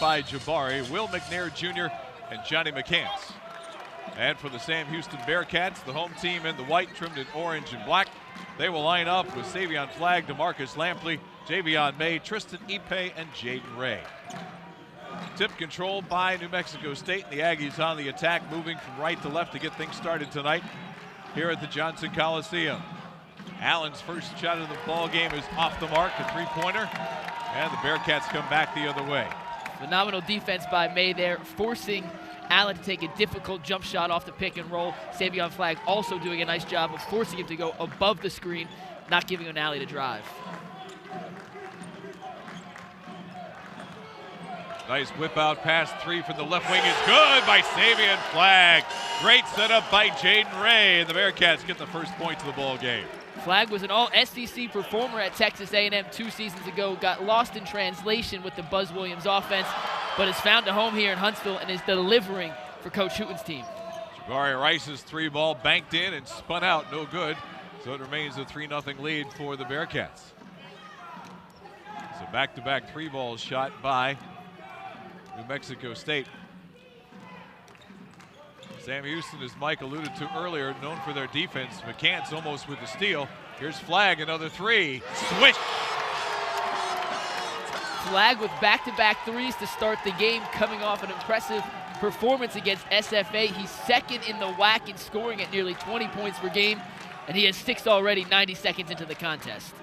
by Jabari, Will McNair Jr., and Johnny McCants. And for the Sam Houston Bearcats, the home team in the white trimmed in orange and black. They will line up with Savion Flagg, DeMarcus Lampley, Javion May, Tristan Ipe, and Jaden Ray. Tip controlled by New Mexico State, and the Aggies on the attack, moving from right to left to get things started tonight here at the Johnson Coliseum. Allen's first shot of the ball game is off the mark, a three-pointer, and the Bearcats come back the other way. Phenomenal defense by May there, forcing Allen to take a difficult jump shot off the pick and roll. Savion Flagg also doing a nice job of forcing him to go above the screen, not giving an alley to drive. Nice whip out pass, three from the left wing is good by Savion Flagg. Great setup by Jaden Ray, and the Bearcats get the first point to the ball game. Flagg was an all-SEC performer at Texas A&M 2 seasons ago, got lost in translation with the Buzz Williams offense, but has found a home here in Huntsville and is delivering for Coach Hooten's team. Jabari Rice's three ball banked in and spun out, no good. So it remains a 3-0 lead for the Bearcats. So back-to-back three balls shot by New Mexico State. Sam Houston, as Mike alluded to earlier, known for their defense. McCants almost with the steal. Here's Flagg, another three. Swish! Flagg with back-to-back threes to start the game, coming off an impressive performance against SFA. He's second in the WAC in scoring at nearly 20 points per game, and he has 6 already 90 seconds into the contest.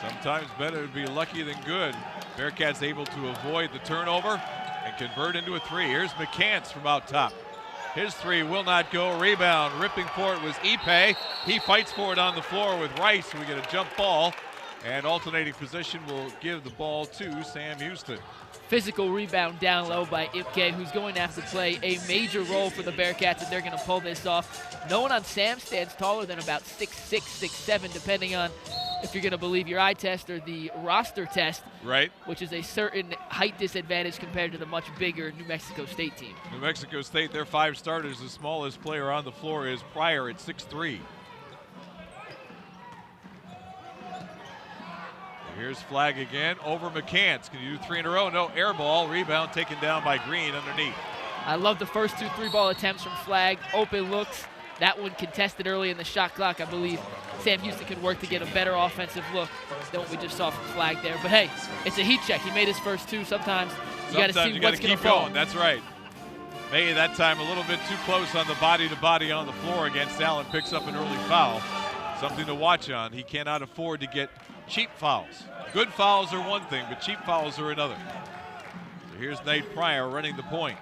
Sometimes better to be lucky than good. Bearcats able to avoid the turnover and convert into a three. Here's McCants from out top. His three will not go. Rebound, ripping for it was Ipe. He fights for it on the floor with Rice. We get a jump ball, and alternating position will give the ball to Sam Houston. Physical rebound down low by Ipke, who's going to have to play a major role for the Bearcats if they're going to pull this off. No one on Sam stands taller than about 6'6", 6'7", depending on if you're going to believe your eye test or the roster test, right? Which is a certain height disadvantage compared to the much bigger New Mexico State team. New Mexico State, their 5 starters, the smallest player on the floor is Pryor at 6'3". Here's Flagg again over McCants. Can you do 3 in a row? No, air ball. Rebound taken down by Green underneath. I love the first 2 3-ball attempts from Flagg. Open looks. That one contested early in the shot clock. I believe Sam Houston could work to get a better offensive look than what we just saw from Flagg there. But hey, it's a heat check. He made his first 2. Sometimes you got to see what's going to fall. Going. That's right. May that time a little bit too close on the body-to-body on the floor against Allen. Picks up an early foul. Something to watch on. He cannot afford to get cheap fouls. Good fouls are one thing, but cheap fouls are another. So here's Nate Pryor running the point.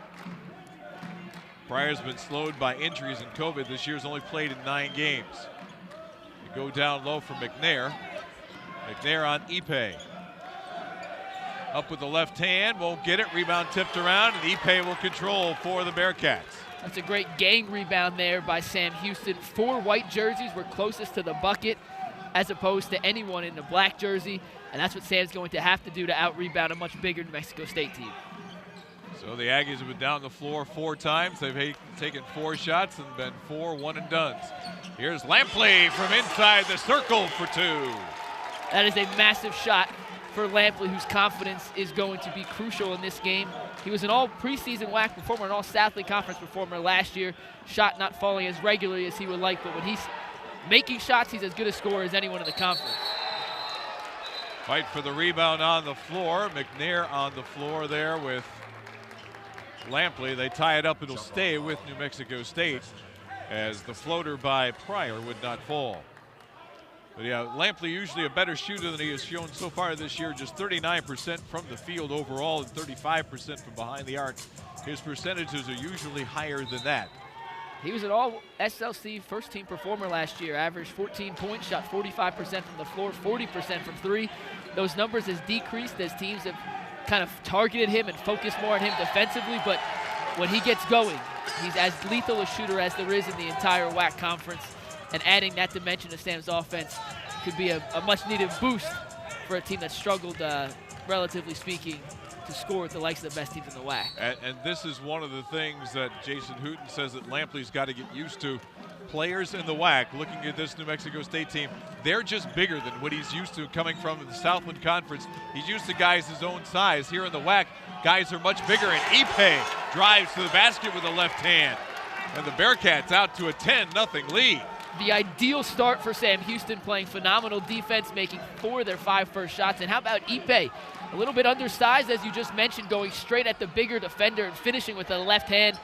Pryor's been slowed by injuries and COVID. This year's only played in 9 games. You go down low for McNair. McNair on Ipe. Up with the left hand, won't get it. Rebound tipped around, and Ipe will control for the Bearcats. That's a great gang rebound there by Sam Houston. 4 white jerseys were closest to the bucket as opposed to anyone in the black jersey, and that's what Sam's going to have to do to out-rebound a much bigger New Mexico State team. So the Aggies have been down the floor 4 times. They've taken 4 shots and been 4 one-and-dones. Here's Lampley from inside the circle for 2. That is a massive shot for Lampley, whose confidence is going to be crucial in this game. He was an all-preseason WAC performer, an all-South League Conference performer last year. Shot not falling as regularly as he would like, but when he's making shots, he's as good a scorer as anyone in the conference. Fight for the rebound on the floor. McNair on the floor there with Lampley. They tie it up. It'll stay with New Mexico State as the floater by Pryor would not fall. But yeah, Lampley usually a better shooter than he has shown so far this year. Just 39% from the field overall and 35% from behind the arc. His percentages are usually higher than that. He was an all-SLC first-team performer last year. Averaged 14 points, shot 45% from the floor, 40% from 3. Those numbers has decreased as teams have kind of targeted him and focused more on him defensively, but when he gets going, he's as lethal a shooter as there is in the entire WAC conference, and adding that dimension to Sam's offense could be a much-needed boost for a team that struggled, relatively speaking, to score with the likes of the best teams in the WAC. And this is one of the things that Jason Hooten says that Lampley's got to get used to. players in the WAC, looking at this New Mexico State team, they're just bigger than what he's used to coming from the Southland Conference. He's used to guys his own size. Here in the WAC, guys are much bigger, and Ipe drives to the basket with the left hand. And the Bearcats out to a 10-0 lead. The ideal start for Sam Houston, playing phenomenal defense, making 4 of their 5 first shots. And how about Ipe? A little bit undersized, as you just mentioned, going straight at the bigger defender and finishing with the left hand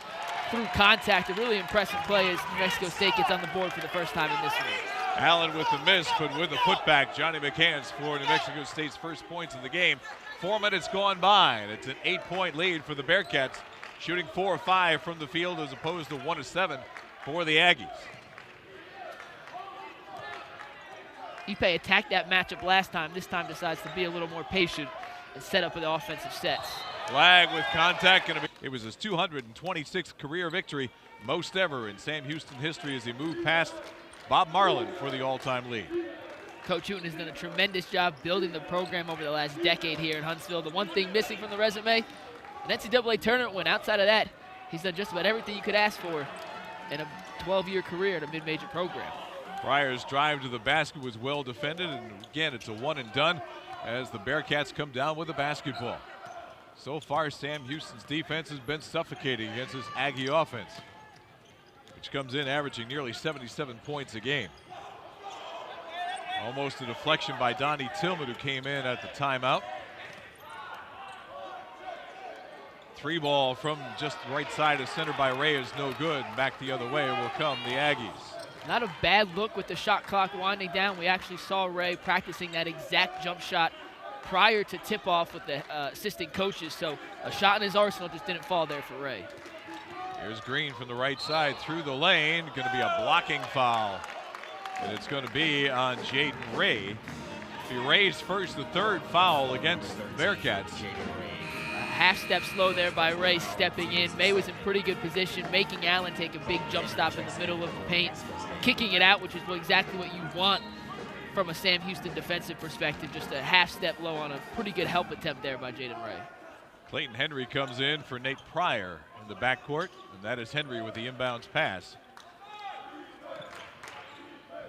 through contact. A really impressive play as New Mexico State gets on the board for the first time in this league. Allen with the miss, but with the putback, Johnny McCants for New Mexico State's first points of the game. 4 minutes gone by, and it's an 8-point lead for the Bearcats, shooting 4 of 5 from the field as opposed to 1 of 7 for the Aggies. Ipe attacked that matchup last time. This time decides to be a little more patient and set up with the offensive sets. Flag with contact. It was his 226th career victory, most ever in Sam Houston history, as he moved past Bob Marlin for the all-time lead. Coach Hooten has done a tremendous job building the program over the last decade here in Huntsville. The one thing missing from the resume, an NCAA tournament win. Outside of that, he's done just about everything you could ask for in a 12-year career at a mid-major program. Pryor's drive to the basket was well defended, and again, it's a one and done as the Bearcats come down with the basketball. So far, Sam Houston's defense has been suffocating against this Aggie offense, which comes in averaging nearly 77 points a game. Almost a deflection by Donnie Tillman, who came in at the timeout. 3 ball from just the right side of center by Ray is no good. Back the other way will come the Aggies. Not a bad look with the shot clock winding down. We actually saw Ray practicing that exact jump shot prior to tip-off with the assistant coaches, so a shot in his arsenal just didn't fall there for Ray. Here's Green from the right side through the lane. Going to be a blocking foul, and it's going to be on Jaden Ray. He Ray's first, the 3rd foul against the Bearcats. Half step slow there by Ray stepping in. May was in pretty good position, making Allen take a big jump stop in the middle of the paint, kicking it out, which is exactly what you want from a Sam Houston defensive perspective. Just a half step low on a pretty good help attempt there by Jaden Ray. Clayton Henry comes in for Nate Pryor in the backcourt, and that is Henry with the inbounds pass.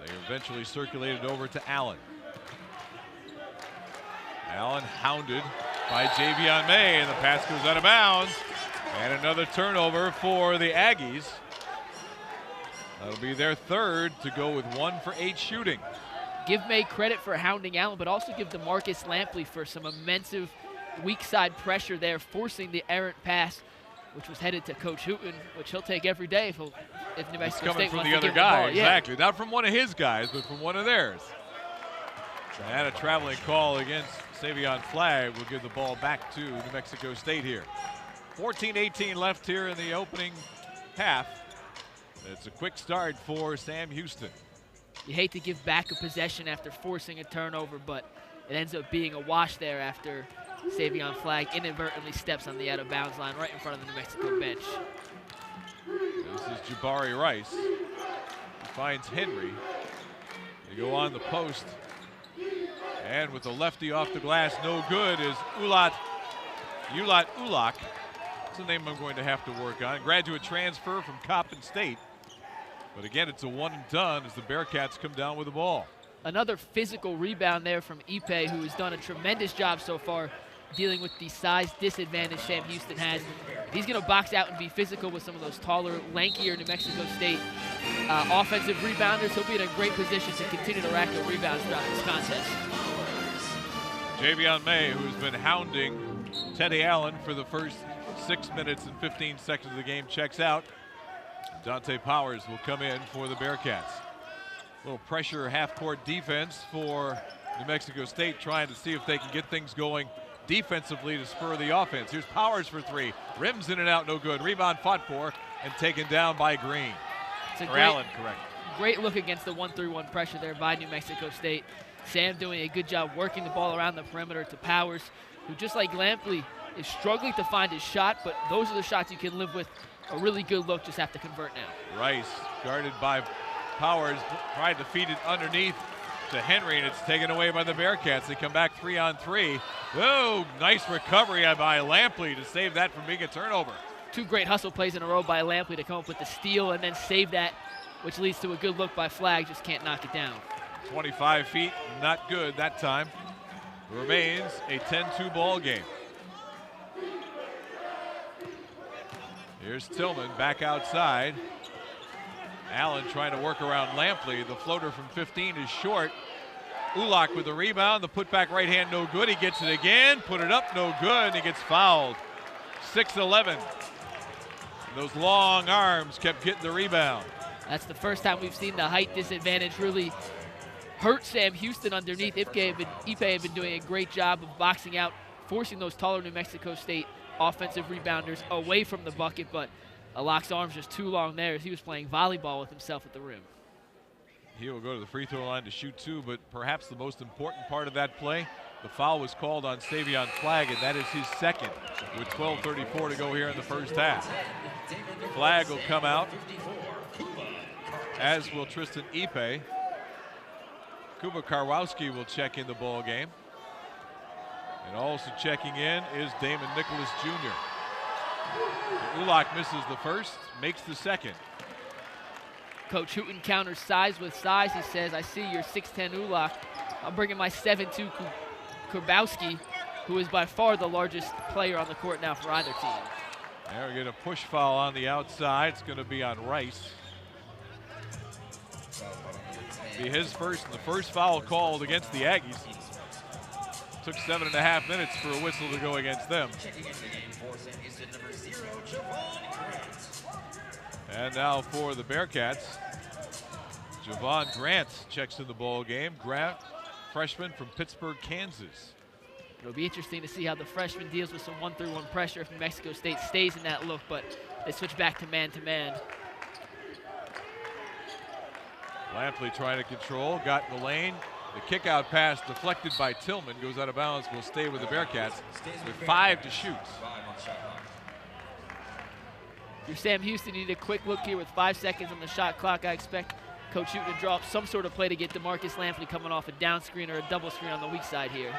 They eventually circulated over to Allen. Allen hounded by Javion May, and the pass goes out of bounds. And another turnover for the Aggies. That'll be their 3rd to go with 1 for 8 shooting. Give May credit for hounding Allen, but also give DeMarcus Lampley for some immense weak side pressure there, forcing the errant pass, which was headed to Coach Hooten, which he'll take every day if New Mexico State from wants the to other give guy. the ball. Exactly. Yeah. Not from one of his guys, but from one of theirs. And a traveling call against Savion Flagg will give the ball back to New Mexico State here. 14-18 left here in the opening half. It's a quick start for Sam Houston. You hate to give back a possession after forcing a turnover, but it ends up being a wash there after Savion Flagg inadvertently steps on the out-of-bounds line right in front of the New Mexico bench. This is Jabari Rice. He finds Henry. They go on the post. And with the lefty off the glass, no good, is Ulat Ulak. That's the name I'm going to have to work on. Graduate transfer from Coppin State. But again, it's a one and done as the Bearcats come down with the ball. Another physical rebound there from Ipe, who has done a tremendous job so far dealing with the size disadvantage Sam Houston has. He's going to box out and be physical with some of those taller, lankier New Mexico State offensive rebounders. He'll be in a great position to continue to rack up rebounds throughout this contest. Javion May, who's been hounding Teddy Allen for the first 6 minutes and 15 seconds of the game, checks out. Dante Powers will come in for the Bearcats. A little pressure half-court defense for New Mexico State, trying to see if they can get things going defensively to spur the offense. Here's Powers for 3. Rims in and out, no good. Rebound fought for and taken down by Green. Allen, correct. Great look against the 1-3-1 pressure there by New Mexico State. Sam doing a good job working the ball around the perimeter to Powers, who just like Lampley is struggling to find his shot, but those are the shots you can live with. A really good look, just have to convert now. Rice guarded by Powers, tried to feed it underneath to Henry, and it's taken away by the Bearcats. They come back 3-on-3. Oh, nice recovery by Lampley to save that from being a turnover. 2 great hustle plays in a row by Lampley to come up with the steal and then save that Which leads to a good look by Flagg, just can't knock it down. 25 feet, not good that time. Remains a 10-2 ball game. Here's Tillman back outside. Allen trying to work around Lampley. The floater from 15 is short. Ulach with the rebound. The putback right hand, no good. He gets it again. Put it up, no good. And he gets fouled. 6-11. Those long arms kept getting the rebound. That's the first time we've seen the height disadvantage really hurt Sam Houston underneath. Ipe had been doing a great job of boxing out, forcing those taller New Mexico State offensive rebounders away from the bucket, but Ulach's arms just too long there as he was playing volleyball with himself at the rim. He will go to the free throw line to shoot two, but perhaps the most important part of that play, the foul was called on Savion Flagg, and that is his second with 12:34 to go here in the first half. Flagg will come out, as will Tristan Ipe. Kuba Karwowski will check in the ball game. And also checking in is Damon Nicholas Jr. Ulach misses the first, makes the second. Coach Hooten counters size with size. He says, I see your 6'10 Ulach. I'm bringing my 7'2 Kurbowski, who is by far the largest player on the court now for either team. There we get a push foul on the outside. It's going to be on Rice. Be his first, and the first foul called against the Aggies. Took 7.5 minutes for a whistle to go against them. And now for the Bearcats, Javon Grant checks in the ball game. Grant, freshman from Pittsburgh, Kansas. It'll be interesting to see how the freshman deals with some 1-3-1 pressure if New Mexico State stays in that look, but they switch back to man-to-man. Lampley trying to control, got in the lane. The kick-out pass deflected by Tillman, goes out of bounds, will stay with the Bearcats with 5 to shoot. Your Sam Houston, you need a quick look here with 5 seconds on the shot clock. I expect Coach Hooten to draw up some sort of play to get DeMarcus Lampley coming off a down screen or a double screen on the weak side here.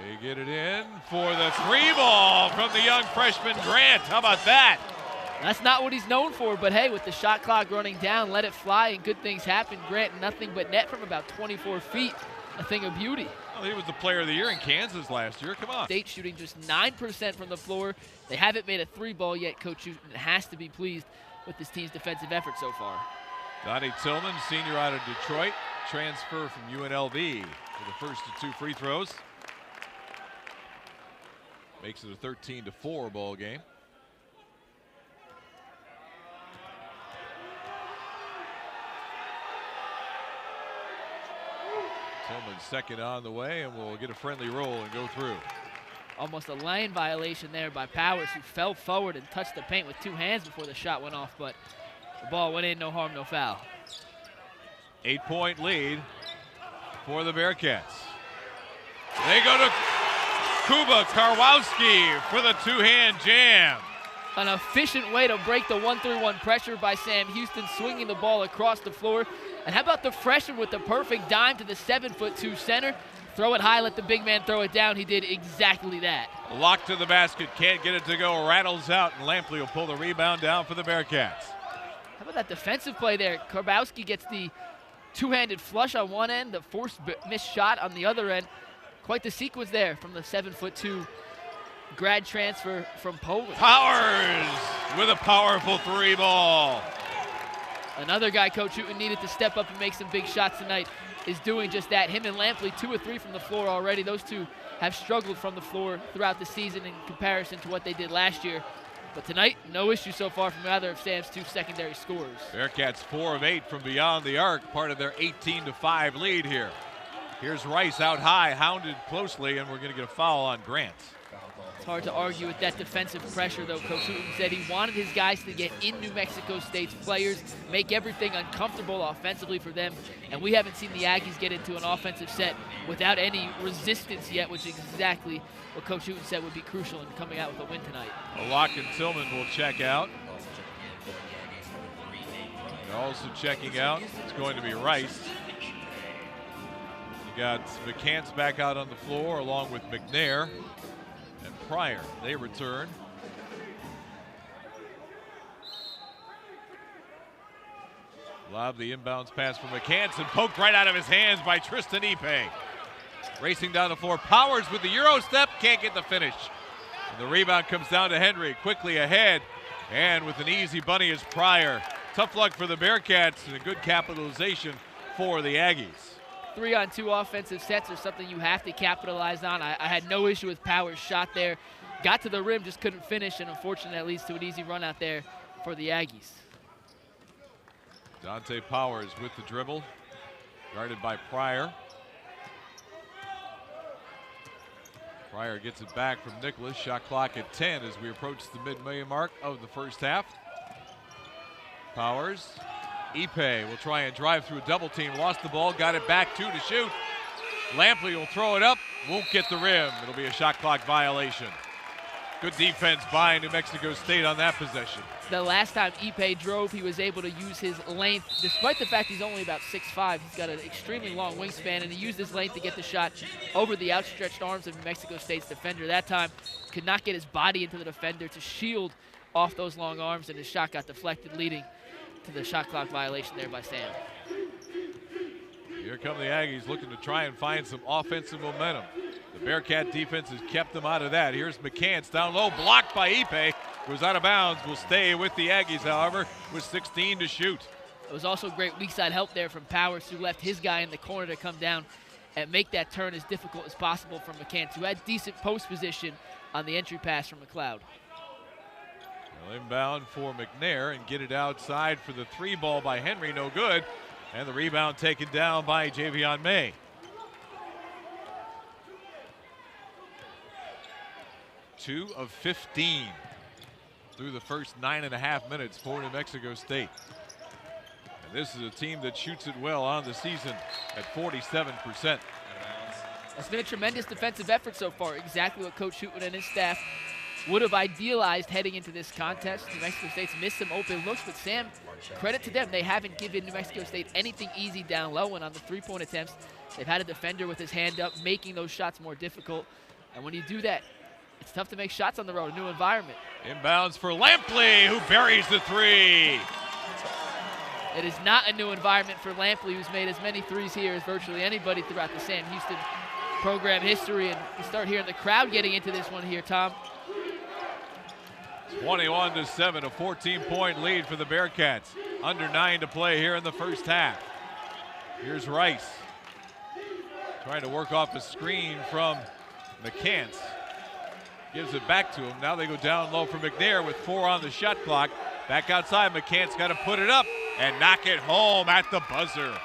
They get it in for the 3 ball from the young freshman Grant. How about that? That's not what he's known for, but hey, with the shot clock running down, let it fly and good things happen. Grant, nothing but net from about 24 feet. A thing of beauty. Well, he was the player of the year in Kansas last year. Come on. State shooting just 9% from the floor. They haven't made a 3 ball yet. Coach Hooten has to be pleased with this team's defensive effort so far. Donnie Tillman, senior out of Detroit, transfer from UNLV for the first of 2 free throws. Makes it a 13-4 ball game. Tillman second on the way, and we'll get a friendly roll and go through. Almost a lane violation there by Powers, who fell forward and touched the paint with 2 hands before the shot went off, but the ball went in, no harm, no foul. 8-point lead for the Bearcats. They go to Kuba Karwowski for the 2-hand jam. An efficient way to break the 1-3-1 pressure by Sam Houston, swinging the ball across the floor. And how about the freshman with the perfect dime to the 7'2" center? Throw it high, let the big man throw it down. He did exactly that. Locked to the basket, can't get it to go, rattles out, and Lampley will pull the rebound down for the Bearcats. How about that defensive play there? Kurbowski gets the 2-handed flush on one end, the forced missed shot on the other end. Quite the sequence there from the 7'2" grad transfer from Poland. Powers with a powerful 3 ball. Another guy Coach Hooten needed to step up and make some big shots tonight is doing just that. Him and Lampley, 2 of 3 from the floor already. Those two have struggled from the floor throughout the season in comparison to what they did last year. But tonight, no issue so far from either of Sam's 2 secondary scorers. Bearcats 4 of 8 from beyond the arc, part of their 18-5 lead here. Here's Rice out high, hounded closely, and we're going to get a foul on Grant. It's hard to argue with that defensive pressure, though. Coach Hooten said he wanted his guys to get in New Mexico State's players, make everything uncomfortable offensively for them, and we haven't seen the Aggies get into an offensive set without any resistance yet, which is exactly what Coach Hooten said would be crucial in coming out with a win tonight. Ulach and Tillman will check out. And also checking out, it's going to be Rice. You got McCants back out on the floor along with McNair and Pryor. They return. Lob the inbounds pass from McCants and poked right out of his hands by Tristan Ipe. Racing down the floor, Powers with the Euro step, can't get the finish. And the rebound comes down to Henry, quickly ahead, and with an easy bunny is Pryor. Tough luck for the Bearcats and a good capitalization for the Aggies. 3-on-2 offensive sets are something you have to capitalize on. I had no issue with Powers' shot there. Got to the rim, just couldn't finish, and unfortunately that leads to an easy run out there for the Aggies. Dante Powers with the dribble, guarded by Pryor. Pryor gets it back from Nicholas. Shot clock at 10 as we approach the mid-May mark of the first half. Powers, Ipe will try and drive through a double team. Lost the ball, got it back, 2 to shoot. Lampley will throw it up, won't get the rim. It'll be a shot clock violation. Good defense by New Mexico State on that possession. The last time Ipe drove, he was able to use his length, despite the fact he's only about 6'5". He's got an extremely long wingspan, and he used his length to get the shot over the outstretched arms of New Mexico State's defender. That time, could not get his body into the defender to shield off those long arms, and his shot got deflected, leading to the shot clock violation there by Sam. Here come the Aggies looking to try and find some offensive momentum. The Bearcat defense has kept them out of that. Here's McCants down low, blocked by Ipe. Was out of bounds, will stay with the Aggies, however, with 16 to shoot. It was also great weak side help there from Powers, who left his guy in the corner to come down and make that turn as difficult as possible for McCants, who had decent post position on the entry pass from McLeod. Well, inbound for McNair and get it outside for the 3 ball by Henry, no good. And the rebound taken down by Javion May. Two of 15 through the first 9.5 minutes for New Mexico State. And this is a team that shoots it well on the season at 47%. It's been a tremendous defensive effort so far, exactly what Coach Hootman and his staff would have idealized heading into this contest. New Mexico State's missed some open looks, but Sam, credit to them, they haven't given New Mexico State anything easy down low, and on the 3-point attempts, they've had a defender with his hand up, making those shots more difficult. And when you do that, it's tough to make shots on the road, a new environment. Inbounds for Lampley, who buries the 3. It is not a new environment for Lampley, who's made as many threes here as virtually anybody throughout the Sam Houston program history. And you start hearing the crowd getting into this one here, Tom. 21-7, a 14-point lead for the Bearcats. Under 9 to play here in the first half. Here's Rice trying to work off a screen from McCants. Gives it back to him. Now they go down low for McNair with 4 on the shot clock. Back outside, McCants got to put it up and knock it home at the buzzer.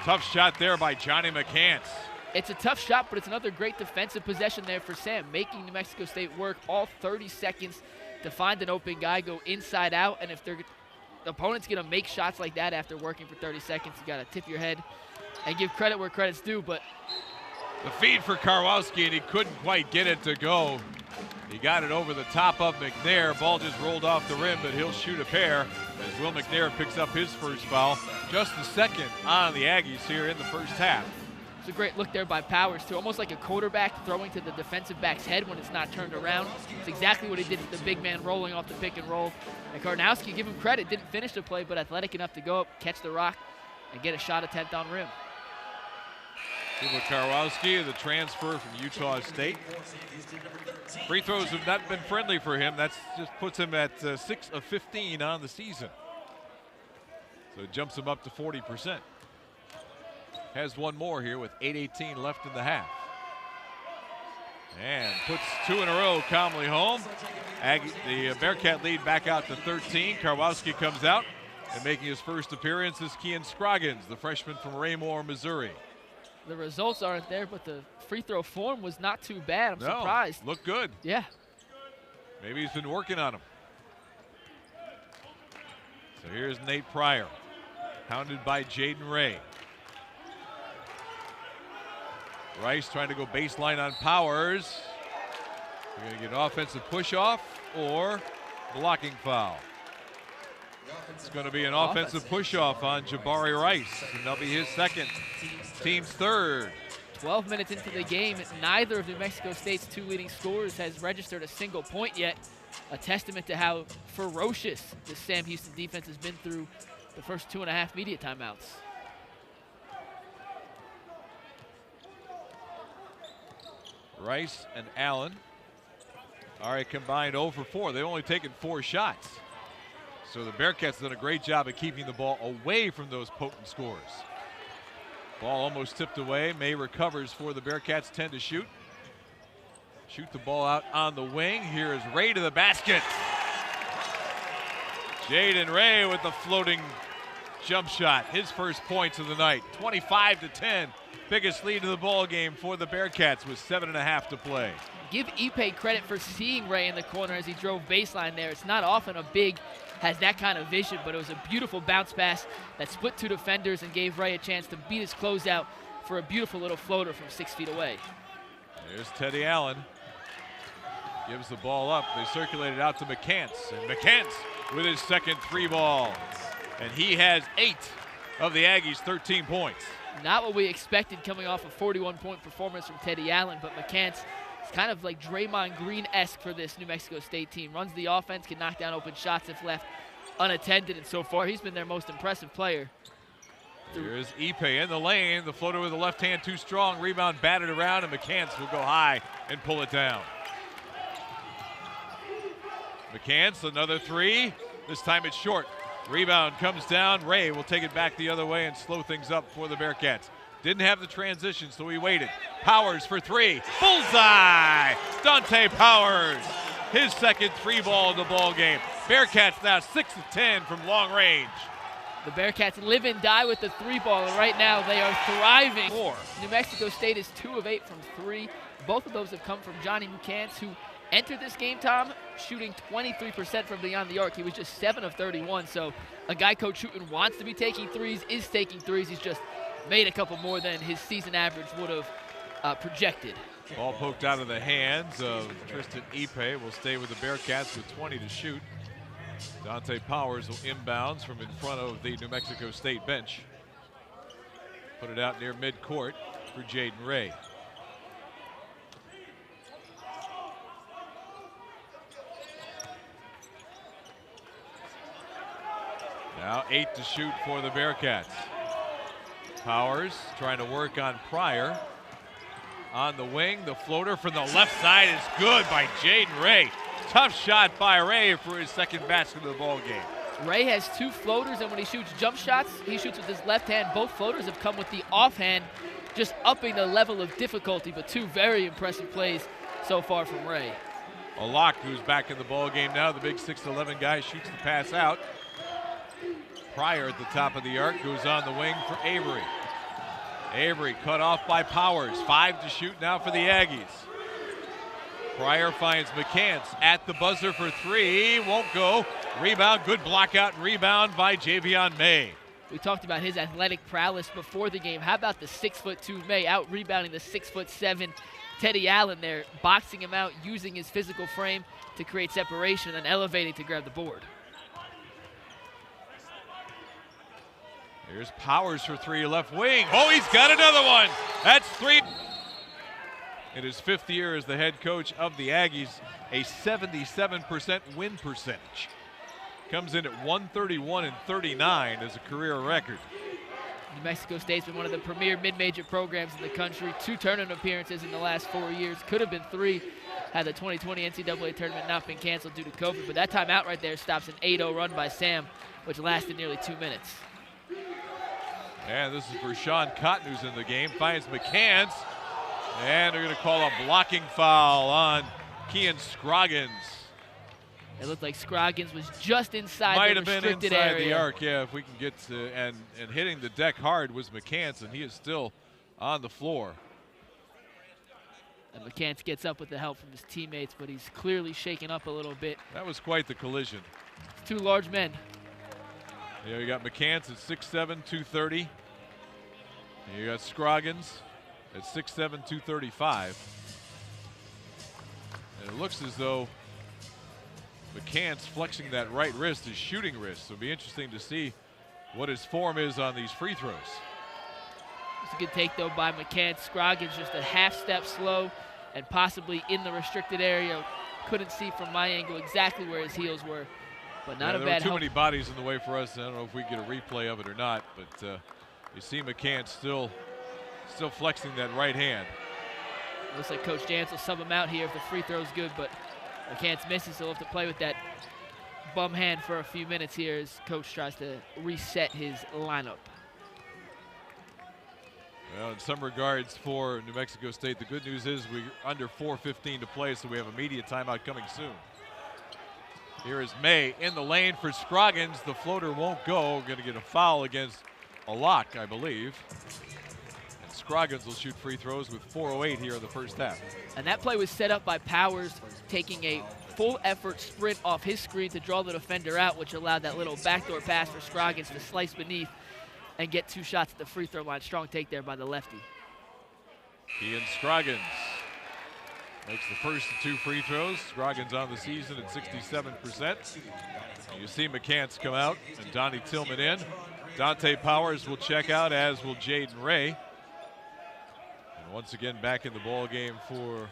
Tough shot there by Johnny McCants. It's a tough shot, but it's another great defensive possession there for Sam, making New Mexico State work all 30 seconds to find an open guy, go inside out, and if the opponent's going to make shots like that after working for 30 seconds, you got to tip your head and give credit where credit's due. But the feed for Karwowski, and he couldn't quite get it to go. He got it over the top of McNair. Ball just rolled off the rim, but he'll shoot a pair as Will McNair picks up his first foul. Just the second on the Aggies here in the first half. It's a great look there by Powers, too. Almost like a quarterback throwing to the defensive back's head when it's not turned around. It's exactly what he did to the big man rolling off the pick and roll. And Karnowski, give him credit, didn't finish the play, but athletic enough to go up, catch the rock, and get a shot attempt on rim. Kuba Karwowski, the transfer from Utah State. Free throws have not been friendly for him. That just puts him at 6 of 15 on the season. So it jumps him up to 40%. Has one more here with 8:18 left in the half. And puts 2 in a row calmly home. The Bearcat lead back out to 13. Karwowski comes out, and making his first appearance is Kean Scroggins, the freshman from Raymore, Missouri. The results aren't there, but the free throw form was not too bad. I'm surprised. Looked good. Yeah. Maybe he's been working on them. So here's Nate Pryor, hounded by Jaden Ray. Rice trying to go baseline on Powers. We're going to get an offensive push-off or blocking foul. It's going to be an offensive push-off on Jabari Rice, and that'll be his second, team's third. 12 minutes into the game, neither of New Mexico State's 2 leading scorers has registered a single point yet. A testament to how ferocious the Sam Houston defense has been through the first 2.5 media timeouts. Rice and Allen are a combined 0 for 4. They've only taken 4 shots. So the Bearcats done a great job of keeping the ball away from those potent scores. Ball almost tipped away. May recovers for the Bearcats, 10 to shoot. Shoot the ball out on the wing. Here is Ray to the basket. Jaden Ray with the floating jump shot. His first points of the night, 25 to 10. Biggest lead of the ball game for the Bearcats with 7.5 to play. Give Ipe credit for seeing Ray in the corner as he drove baseline there. It's not often a big has that kind of vision, but it was a beautiful bounce pass that split 2 defenders and gave Ray a chance to beat his closeout for a beautiful little floater from 6 feet away. There's Teddy Allen. Gives the ball up. They circulate it out to McCants. And McCants with his second 3 ball. And he has 8 of the Aggies' 13 points. Not what we expected coming off a 41-point performance from Teddy Allen, but McCants is kind of like Draymond Green-esque for this New Mexico State team. Runs the offense, can knock down open shots if left unattended, and so far he's been their most impressive player. Here's Ipe in the lane. The floater with the left hand too strong. Rebound batted around, and McCants will go high and pull it down. McCants, another 3. This time it's short. Rebound comes down. Ray will take it back the other way and slow things up for the Bearcats. Didn't have the transition, so he waited. Powers for 3. Bullseye! Dante Powers. His second 3 ball in the ball game. Bearcats now 6 of 10 from long range. The Bearcats live and die with the 3 ball, and right now they are thriving. 4. New Mexico State is 2 of 8 from 3. Both of those have come from Johnny McCants, who entered this game, Tom, shooting 23% from beyond the arc. He was just 7 of 31. So a guy Coach Hooten wants to be taking threes, is taking threes. He's just made a couple more than his season average would have projected. Ball poked out of the hands of Tristan Ipe. Will stay with the Bearcats with 20 to shoot. Dante Powers will inbounds from in front of the New Mexico State bench. Put it out near midcourt for Jaden Ray. Now 8 to shoot for the Bearcats. Powers trying to work on Pryor. On the wing, the floater from the left side is good by Jaden Ray. Tough shot by Ray for his second basket of the ball game. Ray has 2 floaters, and when he shoots jump shots, he shoots with his left hand. Both floaters have come with the offhand, just upping the level of difficulty, but 2 very impressive plays so far from Ray. Alak, who's back in the ball game now, the big 6'11" guy, shoots the pass out. Pryor at the top of the arc, goes on the wing for Avery. Avery cut off by Powers. 5 to shoot now for the Aggies. Pryor finds McCants at the buzzer for 3. Won't go. Rebound, good block out and rebound by Javion May. We talked about his athletic prowess before the game. How about the 6'2" May out rebounding the 6'7" Teddy Allen there, boxing him out, using his physical frame to create separation and elevating to grab the board. Here's Powers for 3, left wing. Oh, he's got another one. That's 3. In his 5th year as the head coach of the Aggies, a 77% win percentage. Comes in at 131 and 39 as a career record. New Mexico State's been one of the premier mid-major programs in the country. 2 tournament appearances in the last 4 years. Could have been 3 had the 2020 NCAA tournament not been canceled due to COVID. But that timeout right there stops an 8-0 run by Sam, which lasted nearly 2 minutes. And this is for Sean Cotton, who's in the game. Finds McCants. And they're going to call a blocking foul on Kean Scroggins. It looked like Scroggins was just inside Might the have been restricted inside area. the arc, yeah, if we can get to, and hitting the deck hard was McCants, and he is still on the floor. And McCants gets up with the help from his teammates, but he's clearly shaken up a little bit. That was quite the collision. It's 2 large men. Yeah, you got McCants at 6'7", 230. And you got Scroggins at 6'7", 235. And it looks as though McCants flexing that right wrist, his shooting wrist. So it'll be interesting to see what his form is on these free throws. It's a good take, though, by McCants. Scroggins just a half step slow and possibly in the restricted area. Couldn't see from my angle exactly where his heels were. but not a there bad were too help. many bodies in the way for us. I don't know if we get a replay of it or not, but you see McCann still flexing that right hand. Looks like Coach Jans will sub him out here if the free throw's good, but McCann's missing, so he'll have to play with that bum hand for a few minutes here as Coach tries to reset his lineup. Well, in some regards for New Mexico State, the good news is we're under 4:15 to play, so we have a media timeout coming soon. Here is May in the lane for Scroggins. The floater won't go. We're going to get a foul against a lock, I believe. And Scroggins will shoot free throws with 4:08 here in the first half. And that play was set up by Powers taking a full effort sprint off his screen to draw the defender out, which allowed that little backdoor pass for Scroggins to slice beneath and get 2 shots at the free throw line. Strong take there by the lefty. Ian Scroggins makes the first of 2 free throws. Scroggins on the season at 67%. You see McCants come out and Donnie Tillman in. Dante Powers will check out, as will Jaden Ray. And once again back in the ball game for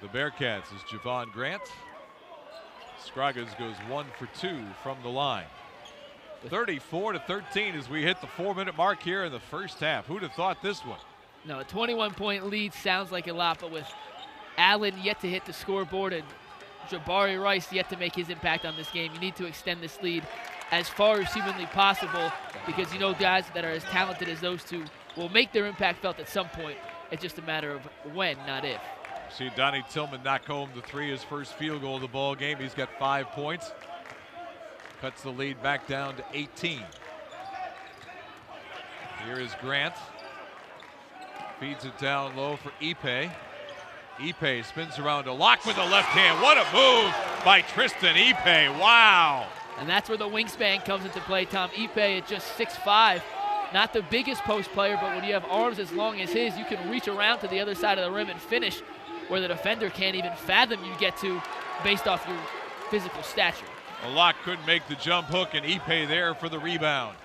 the Bearcats is Javon Grant. Scroggins goes 1 for 2 from the line. 34-13 as we hit the 4-minute mark here in the first half. Who'd have thought this one? No, a 21-point lead sounds like a lot, but with Allen yet to hit the scoreboard and Jabari Rice yet to make his impact on this game, you need to extend this lead as far as humanly possible, because you know guys that are as talented as those two will make their impact felt at some point. It's just a matter of when, not if. See Donnie Tillman knock home the 3, his first field goal of the ball game. He's got 5 points. Cuts the lead back down to 18. Here is Grant. Feeds it down low for Ipe. Ipe spins around to Locke with the left hand. What a move by Tristan Ipe. Wow. And that's where the wingspan comes into play, Tom. Ipe at just 6'5", not the biggest post player, but when you have arms as long as his, you can reach around to the other side of the rim and finish where the defender can't even fathom you get to based off your physical stature. Locke couldn't make the jump hook, and Ipe there for the rebound.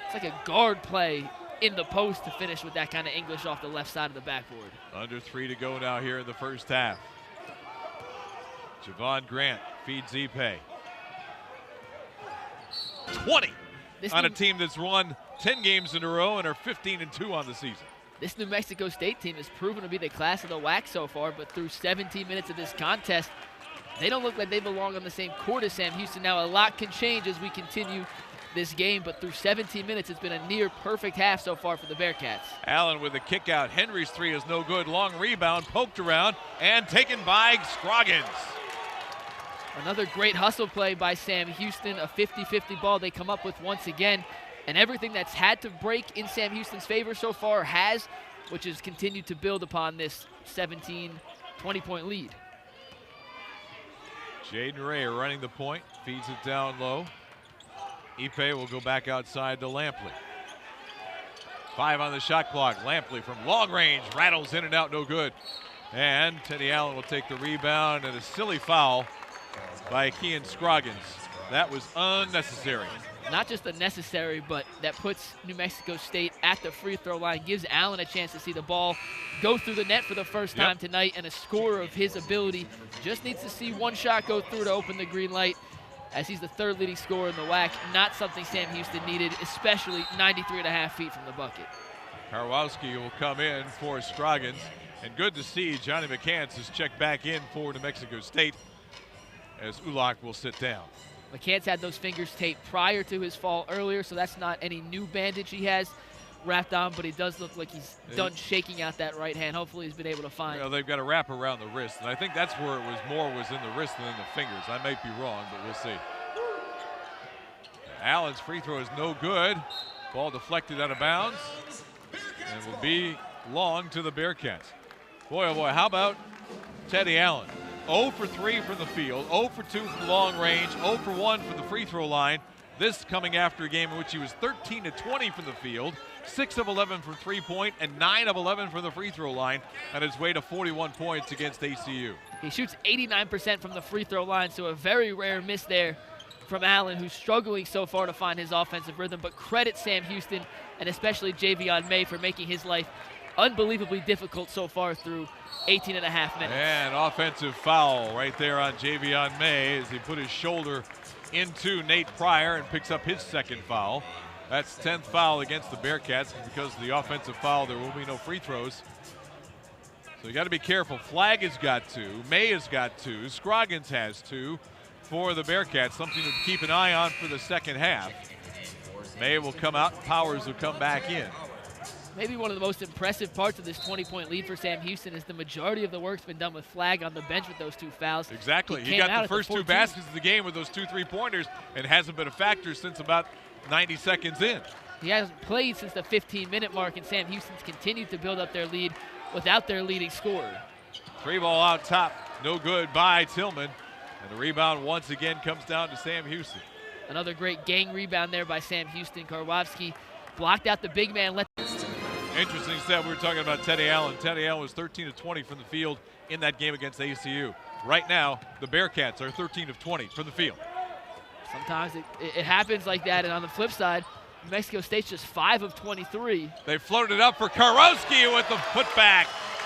It's like a guard play in the post to finish with that kind of English off the left side of the backboard. Under 3 to go now here in the first half. Javon Grant feeds Ipe. 20 on a team that's won 10 games in a row and are 15-2 on the season. This New Mexico State team has proven to be the class of the WAC so far, but through 17 minutes of this contest, they don't look like they belong on the same court as Sam Houston. Now, a lot can change as we continue this game, but through 17 minutes, it's been a near perfect half so far for the Bearcats. Allen with the kick out. Henry's 3 is no good. Long rebound, poked around, and taken by Scroggins. Another great hustle play by Sam Houston, a 50-50 ball they come up with once again, and everything that's had to break in Sam Houston's favor so far has, which has continued to build upon this 17, 20-point lead. Jaden Ray running the point, feeds it down low. Ipe will go back outside to Lampley. 5 on the shot clock. Lampley from long range, rattles in and out, no good. And Teddy Allen will take the rebound, and a silly foul by Kean Scroggins. That was unnecessary. Not just unnecessary, but that puts New Mexico State at the free throw line, gives Allen a chance to see the ball go through the net for the first time tonight, and a scorer of his ability just needs to see one shot go through to open the green light, as he's the 3rd leading scorer in the WAC. Not something Sam Houston needed, especially 93.5 feet from the bucket. Karwowski will come in for Scroggins, and good to see Johnny McCants has checked back in for New Mexico State as Ulach will sit down. McCants had those fingers taped prior to his fall earlier, so that's not any new bandage he has wrapped on, but he does look like he's done shaking out that right hand. Hopefully he's been able to find. Well, they've got a wrap around the wrist, and I think that's where it was more was in the wrist than in the fingers. I might be wrong, but we'll see. Allen's free throw is no good. Ball deflected out of bounds, and will be long to the Bearcats. Boy, oh boy, how about Teddy Allen? 0 for 3 from the field, 0 for 2 from long range, 0 for 1 from the free throw line. This coming after a game in which he was 13-20 from the field, 6 of 11 from three-point, and 9 of 11 from the free throw line on his way to 41 points against ACU. He shoots 89% from the free throw line, so a very rare miss there from Allen, who's struggling so far to find his offensive rhythm, but credit Sam Houston and especially Javion May for making his life unbelievably difficult so far through 18.5 minutes. And offensive foul right there on Javion May as he put his shoulder into Nate Pryor and picks up his second foul. That's 10th foul against the Bearcats. Because of the offensive foul, there will be no free throws. So you got to be careful. Flagg has got 2. May has got 2. Scroggins has 2 for the Bearcats. Something to keep an eye on for the second half. May will come out. Powers will come back in. Maybe one of the most impressive parts of this 20-point lead for Sam Houston is the majority of the work's been done with Flagg on the bench with those 2 fouls. Exactly. He got the first 2 baskets of the game with those 2 3-pointers and hasn't been a factor since about 90 seconds in. He hasn't played since the 15-minute mark, and Sam Houston's continued to build up their lead without their leading scorer. 3 ball out top. No good by Tillman. And the rebound once again comes down to Sam Houston. Another great gang rebound there by Sam Houston. Karwowski blocked out the big man. Interesting stat. We were talking about Teddy Allen. Teddy Allen was 13 of 20 from the field in that game against ACU. Right now, the Bearcats are 13 of 20 from the field. Sometimes it happens like that, and on the flip side, New Mexico State's just 5 of 23. They floated it up for Karowski with the putback.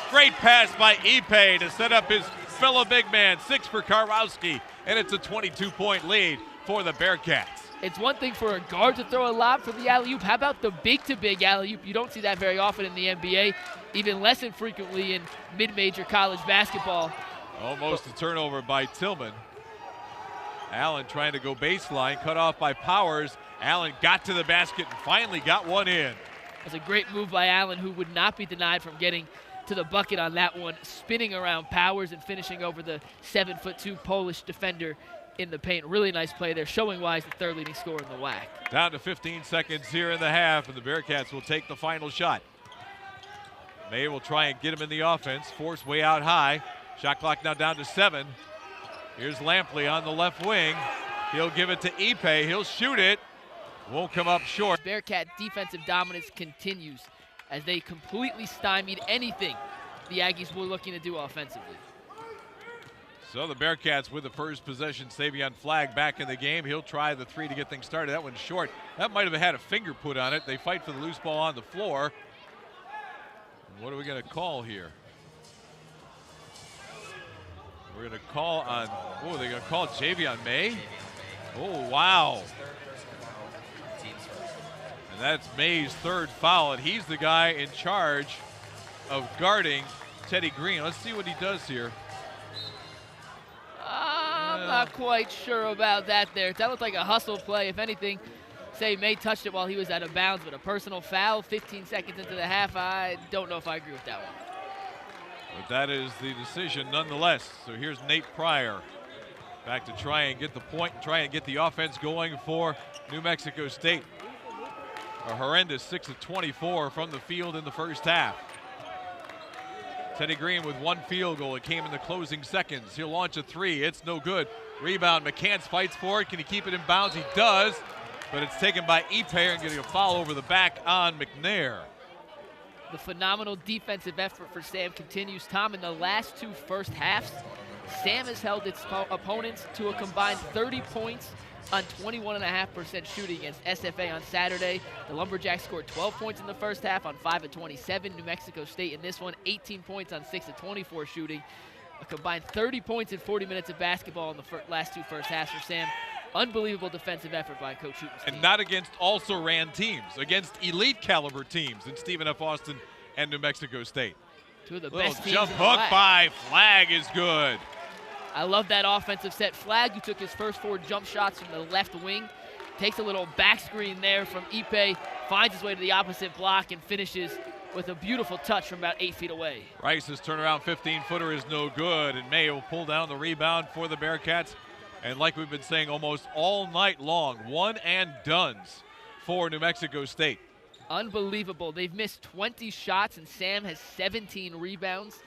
Great pass by Ipe to set up his fellow big man. 6 for Karowski, and it's a 22-point lead for the Bearcats. It's one thing for a guard to throw a lob for the alley-oop. How about the big-to-big alley-oop? You don't see that very often in the NBA, even less infrequently in mid-major college basketball. Almost a turnover by Tillman. Allen trying to go baseline, cut off by Powers. Allen got to the basket and finally got one in. That's a great move by Allen, who would not be denied from getting to the bucket on that one, spinning around Powers and finishing over the 7'2" Polish defender in the paint. Really nice play there, showing why he's the 3rd leading scorer in the WAC. Down to 15 seconds here in the half, and the Bearcats will take the final shot. May will try and get him in the offense. Force way out high. Shot clock now down to 7. Here's Lampley on the left wing. He'll give it to Ipe. He'll shoot it. Won't come up short. Bearcat defensive dominance continues as they completely stymied anything the Aggies were looking to do offensively. So the Bearcats with the first possession. Savion Flagg back in the game. He'll try the 3 to get things started. That one's short. That might have had a finger put on it. They fight for the loose ball on the floor. What are we going to call here? We're going to call on, oh, they're going to call Javion May. Oh, wow. And that's May's 3rd foul, and he's the guy in charge of guarding Teddy Green. Let's see what he does here. I'm not quite sure about that there. That looked like a hustle play. If anything, say May touched it while he was out of bounds, but a personal foul 15 seconds into the half, I don't know if I agree with that one. But that is the decision nonetheless. So here's Nate Pryor back to try and get the point and try and get the offense going for New Mexico State. A horrendous 6 of 24 from the field in the first half. Teddy Green with 1 field goal. It came in the closing seconds. He'll launch a 3. It's no good. Rebound. McCants fights for it. Can he keep it in bounds? He does. But it's taken by Ipe and getting a foul over the back on McNair. The phenomenal defensive effort for Sam continues. Tom, in the last 2 first halves, Sam has held its opponents to a combined 30 points on 21.5% shooting against SFA on Saturday. The Lumberjacks scored 12 points in the first half on 5 of 27. New Mexico State in this one, 18 points on 6 of 24 shooting. A combined 30 points in 40 minutes of basketball in the last 2 first halves for Sam. Unbelievable defensive effort by Coach Hooten's team. And not against also-ran teams, against elite caliber teams in Stephen F. Austin and New Mexico State. 2 of the Little best teams jump in the hook WAC. by Flagg is good. I love that offensive set. Flagg, who took his first 4 jump shots from the left wing, takes a little back screen there from Ipe, finds his way to the opposite block, and finishes with a beautiful touch from about 8 feet away. Rice's turnaround 15-footer is no good, and May will pull down the rebound for the Bearcats. And like we've been saying almost all night long, one and dones for New Mexico State. Unbelievable. They've missed 20 shots, and Sam has 17 rebounds,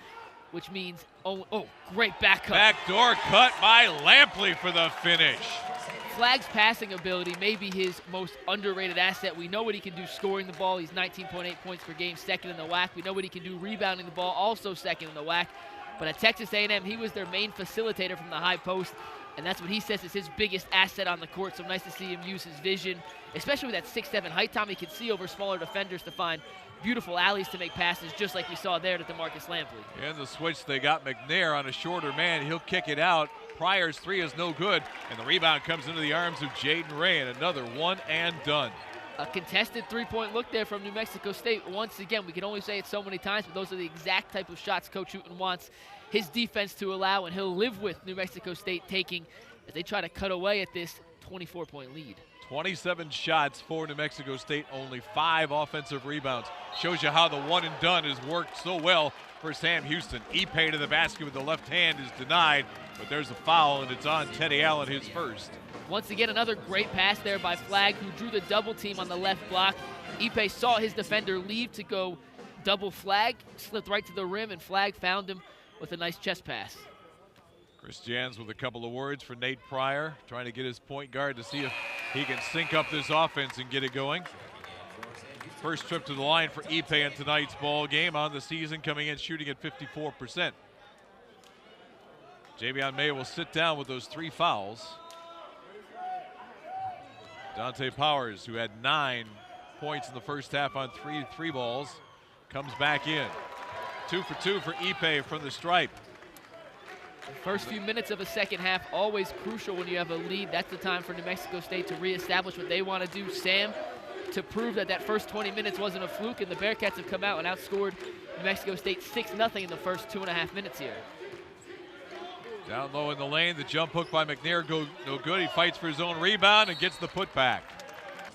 which means, oh, great back cut. Backdoor cut by Lampley for the finish. Flagg's passing ability may be his most underrated asset. We know what he can do scoring the ball. He's 19.8 points per game, 2nd in the WAC. We know what he can do rebounding the ball, also 2nd in the WAC. But at Texas A&M, he was their main facilitator from the high post, and that's what he says is his biggest asset on the court. So nice to see him use his vision, especially with that 6'7" height. Tom, he can see over smaller defenders to find beautiful alleys to make passes, just like we saw there to DeMarcus Lampley. In the switch, they got McNair on a shorter man. He'll kick it out. Pryor's three is no good, and the rebound comes into the arms of Jaden Ray, and another one and done. A contested three-point look there from New Mexico State. Once again, we can only say it so many times, but those are the exact type of shots Coach Hooten wants his defense to allow, and he'll live with New Mexico State taking as they try to cut away at this 24-point lead. 27 shots for New Mexico State, only 5 offensive rebounds. Shows you how the one and done has worked so well for Sam Houston. Ipe to the basket with the left hand is denied, but there's a foul, and it's on Teddy Allen, his first. Once again, another great pass there by Flagg, who drew the double team on the left block. Ipe saw his defender leave to go double Flagg, slipped right to the rim, and Flagg found him with a nice chest pass. Chris Jans with a couple of words for Nate Pryor, trying to get his point guard to see if he can sync up this offense and get it going. First trip to the line for Ipe in tonight's ball game on the season, coming in shooting at 54%. Javion May will sit down with those 3 fouls. Dante Powers, who had 9 points in the first half on three balls, comes back in. 2 for 2 for Ipe from the stripe. The first few minutes of a second half, always crucial when you have a lead. That's the time for New Mexico State to reestablish what they want to do. Sam, to prove that first 20 minutes wasn't a fluke, and the Bearcats have come out and outscored New Mexico State 6-0 in the first 2.5 minutes here. Down low in the lane, the jump hook by McNair no good. He fights for his own rebound and gets the putback.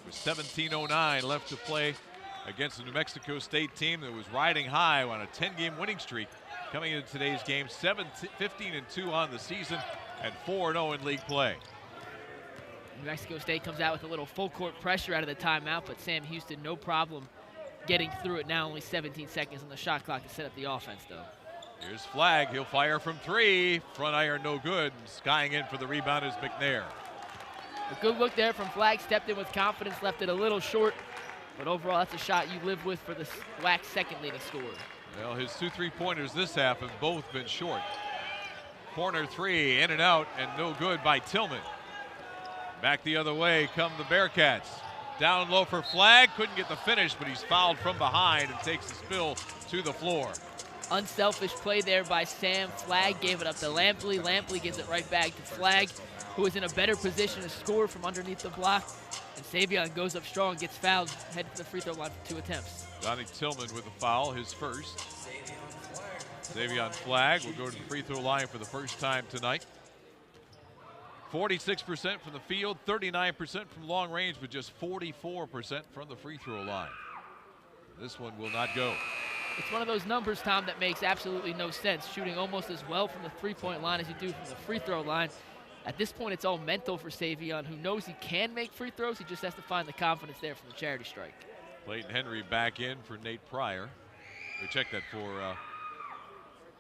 With 17:09 left to play against the New Mexico State team that was riding high on a 10-game winning streak coming into today's game. 15-2 on the season and 4-0 in league play. New Mexico State comes out with a little full court pressure out of the timeout, but Sam Houston, no problem getting through it now. Only 17 seconds on the shot clock to set up the offense, though. Here's Flagg. He'll fire from 3. Front iron no good. And skying in for the rebound is McNair. A good look there from Flagg. Stepped in with confidence, left it a little short. But overall, that's a shot you live with for the WAC's second leading scorer. Well, his 2 3-pointers this half have both been short. Corner 3, in and out, and no good by Tillman. Back the other way come the Bearcats. Down low for Flagg. Couldn't get the finish, but he's fouled from behind and takes the spill to the floor. Unselfish play there by Sam. Flagg gave it up to Lampley. Lampley gives it right back to Flagg, who is in a better position to score from underneath the block. And Savion goes up strong, gets fouled, headed to the free throw line for 2 attempts. Donnie Tillman with a foul, his first. Savion Flagg will go to the free throw line for the first time tonight. 46% from the field, 39% from long range, but just 44% from the free throw line. This one will not go. It's one of those numbers, Tom, that makes absolutely no sense, shooting almost as well from the three-point line as you do from the free throw line. At this point, it's all mental for Savion, who knows he can make free throws. He just has to find the confidence there from the charity strike. Clayton Henry back in for Nate Pryor. We check that for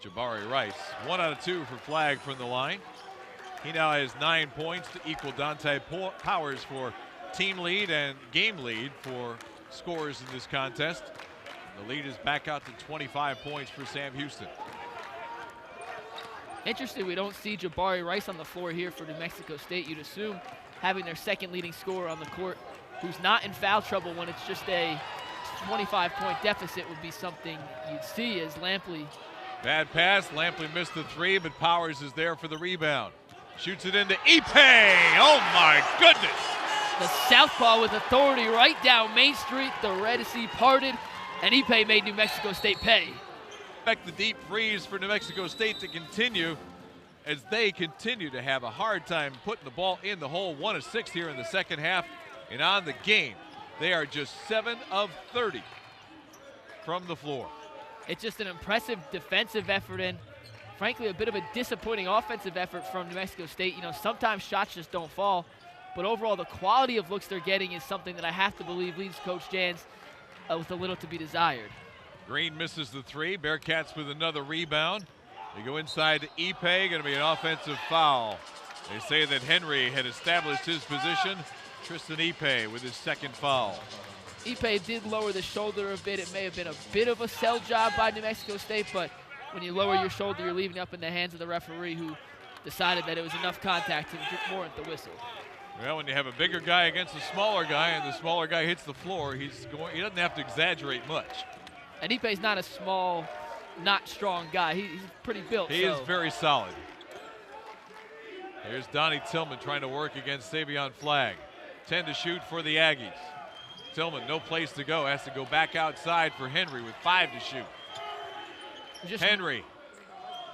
Jabari Rice. 1 out of 2 for Flagg from the line. He now has 9 points to equal Dante Powers for team lead and game lead for scores in this contest. The lead is back out to 25 points for Sam Houston. Interesting, we don't see Jabari Rice on the floor here for New Mexico State. You'd assume having their second leading scorer on the court who's not in foul trouble when it's just a 25-point deficit would be something you'd see as Lampley. Bad pass, Lampley missed the 3, but Powers is there for the rebound. Shoots it into Ipe. Oh my goodness. The southpaw with authority right down Main Street. The Red Sea parted, and Ipe made New Mexico State pay. Expect the deep freeze for New Mexico State to continue as they continue to have a hard time putting the ball in the hole. 1 of 6 here in the second half, and on the game, they are just 7 of 30 from the floor. It's just an impressive defensive effort and, frankly, a bit of a disappointing offensive effort from New Mexico State. You know, sometimes shots just don't fall, but overall the quality of looks they're getting is something that I have to believe leaves Coach Jans with a little to be desired. Green misses the 3. Bearcats with another rebound. They go inside to Ipe. Going to be an offensive foul. They say that Henry had established his position. Tristan Ipe with his second foul. Ipe did lower the shoulder a bit. It may have been a bit of a sell job by New Mexico State, but when you lower your shoulder, you're leaving it up in the hands of the referee, who decided that it was enough contact to warrant the whistle. Well, when you have a bigger guy against a smaller guy and the smaller guy hits the floor, he doesn't have to exaggerate much. And Ipe's not a small, not strong guy. He's pretty built. He is very solid. Here's Donnie Tillman trying to work against Savion Flagg. 10 to shoot for the Aggies. Tillman, no place to go, has to go back outside for Henry with 5 to shoot. Henry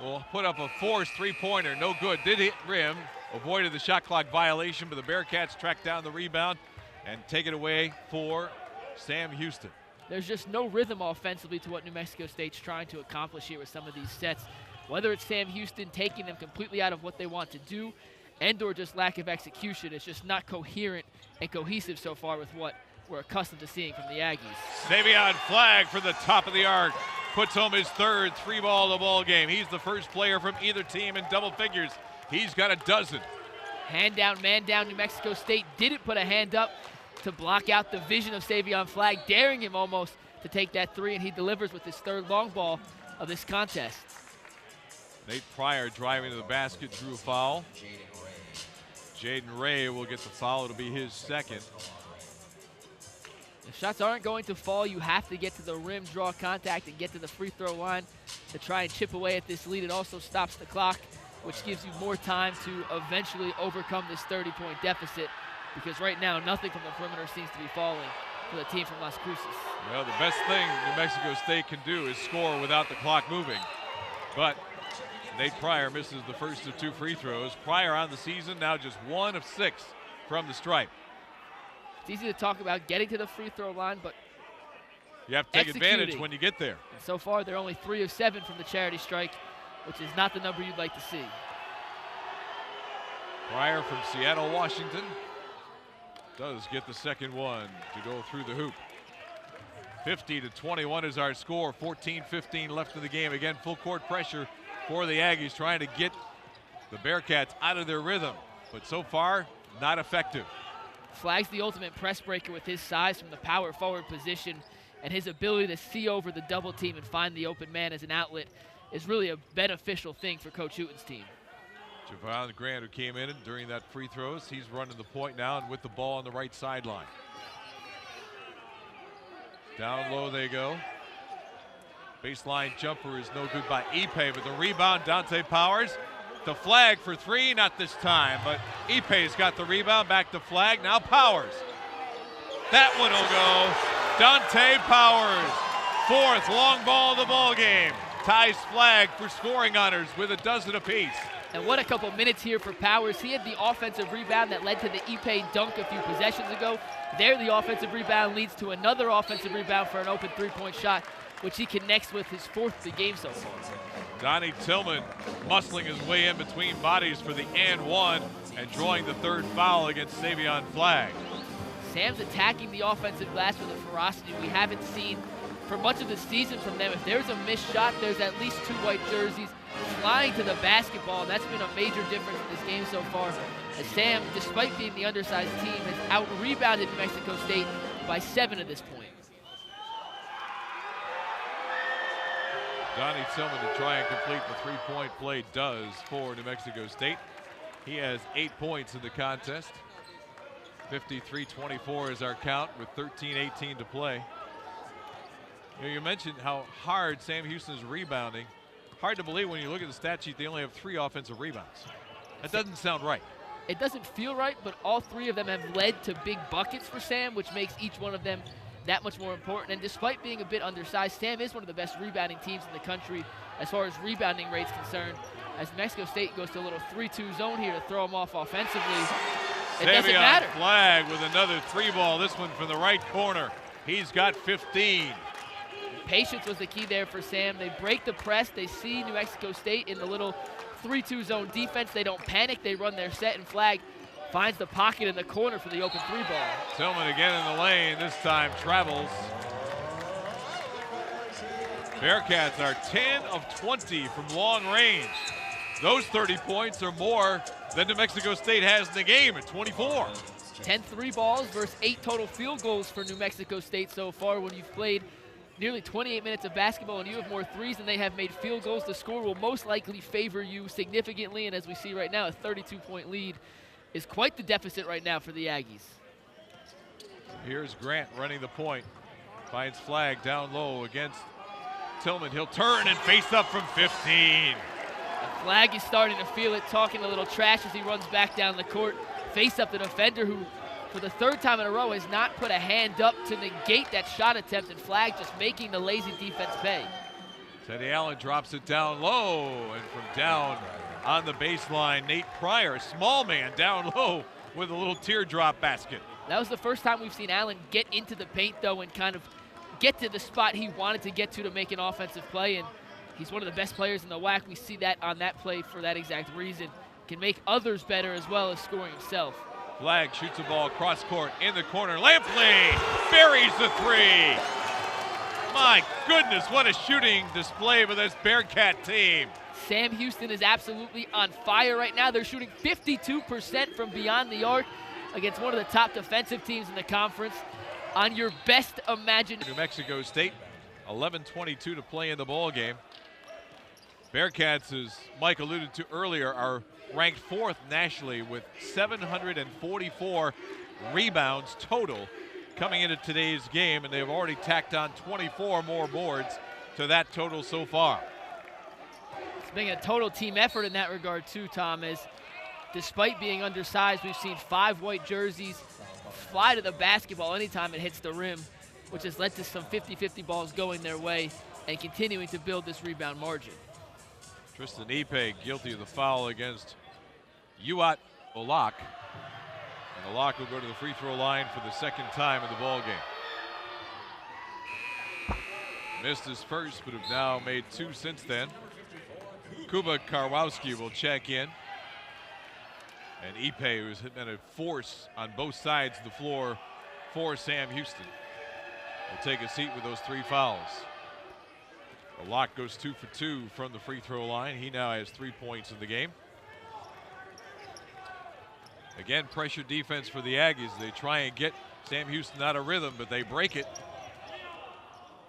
will put up a forced three-pointer, no good. Did hit rim, avoided the shot clock violation, but the Bearcats track down the rebound and take it away for Sam Houston. There's just no rhythm offensively to what New Mexico State's trying to accomplish here with some of these sets. Whether it's Sam Houston taking them completely out of what they want to do and or just lack of execution, it's just not coherent and cohesive so far with what we're accustomed to seeing from the Aggies. Savion Flagg for the top of the arc. Puts home his third three-ball of the ball game. He's the first player from either team in double figures. He's got a dozen. Hand down, man down. New Mexico State didn't put a hand up to block out the vision of Savion Flagg, daring him almost to take that three, and he delivers with his third long ball of this contest. Nate Pryor driving to the basket, drew a foul. Jaden Ray will get the foul. It'll be his second. If shots aren't going to fall, you have to get to the rim, draw contact, and get to the free throw line to try and chip away at this lead. It also stops the clock, which gives you more time to eventually overcome this 30-point deficit, because right now nothing from the perimeter seems to be falling for the team from Las Cruces. Well, the best thing New Mexico State can do is score without the clock moving. But Nate Pryor misses the first of 2 free throws. Pryor on the season now just 1 of 6 from the stripe. It's easy to talk about getting to the free throw line, but you have to take advantage when you get there. And so far, they're only 3 of 7 from the charity strike, which is not the number you'd like to see. Pryor from Seattle, Washington, does get the second one to go through the hoop. 50-21 is our score. 14-15 left in the game. Again, full court pressure for the Aggies, trying to get the Bearcats out of their rhythm, but so far, not effective. Flagg's the ultimate press breaker with his size from the power forward position, and his ability to see over the double team and find the open man as an outlet is really a beneficial thing for Coach Hooten's team. Javon Grant, who came in during that free throws, he's running the point now and with the ball on the right sideline. Down low they go. Baseline jumper is no good by Ipe, but the rebound, Dante Powers. The Flagg for 3, not this time, but Ipe's got the rebound, back to Flagg, now Powers. That one will go. Dante Powers, 4th long ball of the ball game. Ties Flagg for scoring honors with a dozen apiece. And what a couple minutes here for Powers. He had the offensive rebound that led to the Ipe dunk a few possessions ago. There, the offensive rebound leads to another offensive rebound for an open three-point shot, which he connects with his 4th of the game so far. Donnie Tillman muscling his way in between bodies for the and one and drawing the 3rd foul against Savion Flagg. Sam's attacking the offensive glass with a ferocity we haven't seen for much of the season from them. If there's a missed shot, there's at least 2 white jerseys flying to the basketball, and that's been a major difference in this game so far, as Sam, despite being the undersized team, has out-rebounded New Mexico State by 7 at this point. Donnie Tillman to try and complete the three-point play does for New Mexico State. He has 8 points in the contest. 53-24 is our count with 13-18 to play. You mentioned how hard Sam Houston is rebounding. Hard to believe when you look at the stat sheet, they only have 3 offensive rebounds. That doesn't sound right. It doesn't feel right, but all 3 of them have led to big buckets for Sam, which makes each one of them that much more important. And despite being a bit undersized, Sam is one of the best rebounding teams in the country as far as rebounding rates concerned, as Mexico State goes to a little 3-2 zone here to throw them off offensively. It doesn't matter. Flagg with another 3-ball, this one from the right corner. He's got 15. Patience was the key there for Sam. They break the press. They see New Mexico State in the little 3-2 zone defense. They don't panic. They run their set, and Flagg finds the pocket in the corner for the open 3-ball. Tillman again in the lane, this time travels. Bearcats are 10 of 20 from long range. Those 30 points are more than New Mexico State has in the game at 24. 10 3-balls versus 8 total field goals for New Mexico State so far. When you've played nearly 28 minutes of basketball and you have more threes than they have made field goals, the score will most likely favor you significantly. And as we see right now, a 32-point lead is quite the deficit right now for the Aggies. Here's Grant running the point. Finds Flagg down low against Tillman. He'll turn and face up from 15. Flag is starting to feel it, talking a little trash as he runs back down the court. Face up the defender who, for the third time in a row, has not put a hand up to negate that shot attempt, and Flag just making the lazy defense pay. Teddy Allen drops it down low, and from down on the baseline, Nate Pryor, small man, down low with a little teardrop basket. That was the first time we've seen Allen get into the paint, though, and kind of get to the spot he wanted to get to make an offensive play, and he's one of the best players in the WAC. We see that on that play for that exact reason. Can make others better as well as scoring himself. Flag shoots the ball cross court in the corner. Lampley buries the three. My goodness, what a shooting display by this Bearcat team. Sam Houston is absolutely on fire right now. They're shooting 52% from beyond the arc against one of the top defensive teams in the conference. On your best imagined. New Mexico State, 11:22 to play in the ball game. Bearcats, as Mike alluded to earlier, are ranked 4th nationally with 744 rebounds total coming into today's game, and they've already tacked on 24 more boards to that total so far. It's been a total team effort in that regard too, Tom, as despite being undersized, we've seen 5 white jerseys fly to the basketball anytime it hits the rim, which has led to some 50-50 balls going their way and continuing to build this rebound margin. Tristan Ipe guilty of the foul against Uat Olak. And Olak will go to the free throw line for the second time in the ball game. Missed his first, but have now made 2 since then. Kuba Karwowski will check in. And Ipe, who's been a force on both sides of the floor for Sam Houston, will take a seat with those 3 fouls. Olak goes 2 for 2 from the free throw line. He now has 3 points in the game. Again, pressure defense for the Aggies. They try and get Sam Houston out of rhythm, but they break it.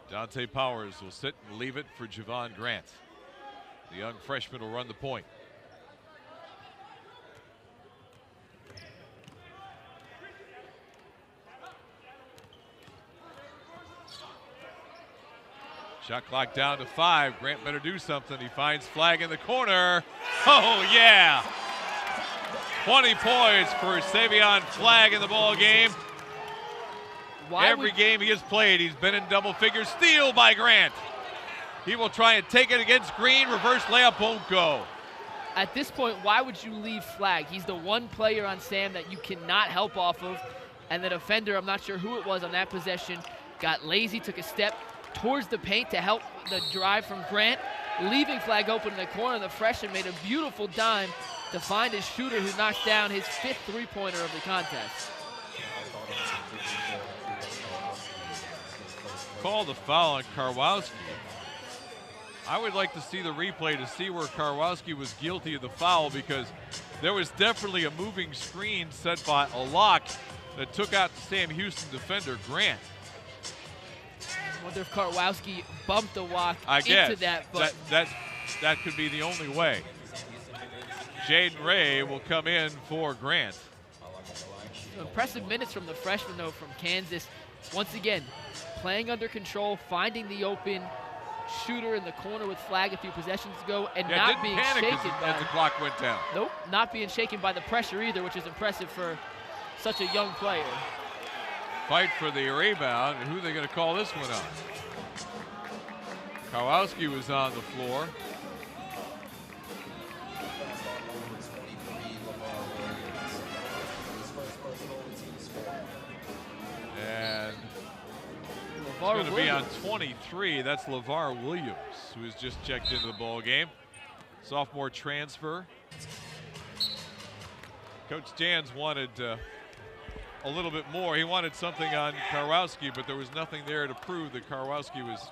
Dante Powers will sit and leave it for Javon Grant. The young freshman will run the point. Shot clock down to 5. Grant better do something. He finds Flag in the corner. Oh, yeah. 20 points for Savion Flag in the ball game. Every game he has played, he's been in double figures. Steal by Grant. He will try and take it against Green. Reverse layup won't go. At this point, why would you leave Flag? He's the one player on Sam that you cannot help off of. And the defender, I'm not sure who it was on that possession, got lazy, took a step towards the paint to help the drive from Grant, leaving Flag open in the corner. The freshman made a beautiful dime to find his shooter, who knocked down his 5th three-pointer of the contest. Call the foul on Karwowski. I would like to see the replay to see where Karwowski was guilty of the foul, because there was definitely a moving screen set by Olak that took out the Sam Houston defender, Grant. I wonder if Karwowski bumped Olak into that. But that could be the only way. Jaden Ray will come in for Grant. Impressive minutes from the freshman, though, from Kansas. Once again, playing under control, finding the open shooter in the corner with Flag a few possessions ago, and not being shaken as the clock went down. Nope, not being shaken by the pressure either, which is impressive for such a young player. Fight for the rebound, and who are they going to call this one on? Kowalski was on the floor. And it's going to be on 23. That's LeVar Williams, who has just checked into the ball game. Sophomore transfer. Coach Jans wanted a little bit more. He wanted something on Karwowski, but there was nothing there to prove that Karwowski was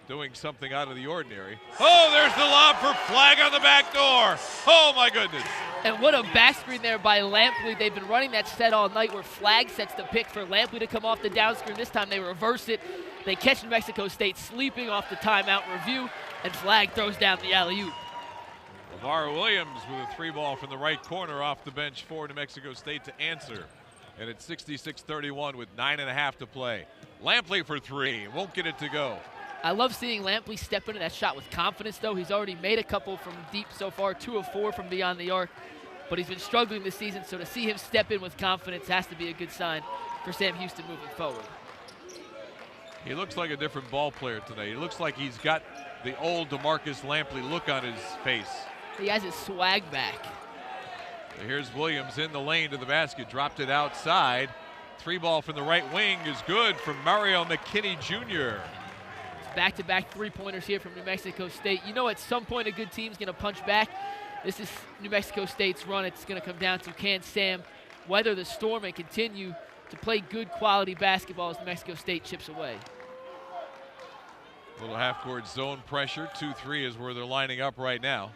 doing something out of the ordinary. Oh, there's the lob for Flag on the back door. Oh, my goodness. And what a back screen there by Lampley. They've been running that set all night where Flag sets the pick for Lampley to come off the down screen. This time they reverse it. They catch New Mexico State sleeping off the timeout review, and Flag throws down the alley-oop. LeVar Williams with a 3-ball from the right corner off the bench for New Mexico State to answer. And it's 66-31 with 9.5 to play. Lampley for 3, won't get it to go. I love seeing Lampley step into that shot with confidence, though. He's already made a couple from deep so far, 2 of 4 from beyond the arc, but he's been struggling this season, so to see him step in with confidence has to be a good sign for Sam Houston moving forward. He looks like a different ball player tonight. He looks like he's got the old DeMarcus Lampley look on his face. He has his swag back. So here's Williams in the lane to the basket, dropped it outside. 3 ball from the right wing is good from Mario McKinney Jr. Back-to-back three-pointers here from New Mexico State. You know at some point a good team's going to punch back. This is New Mexico State's run. It's going to come down to can Sam weather the storm and continue to play good quality basketball as New Mexico State chips away. Little half-court zone pressure. 2-3 is where they're lining up right now.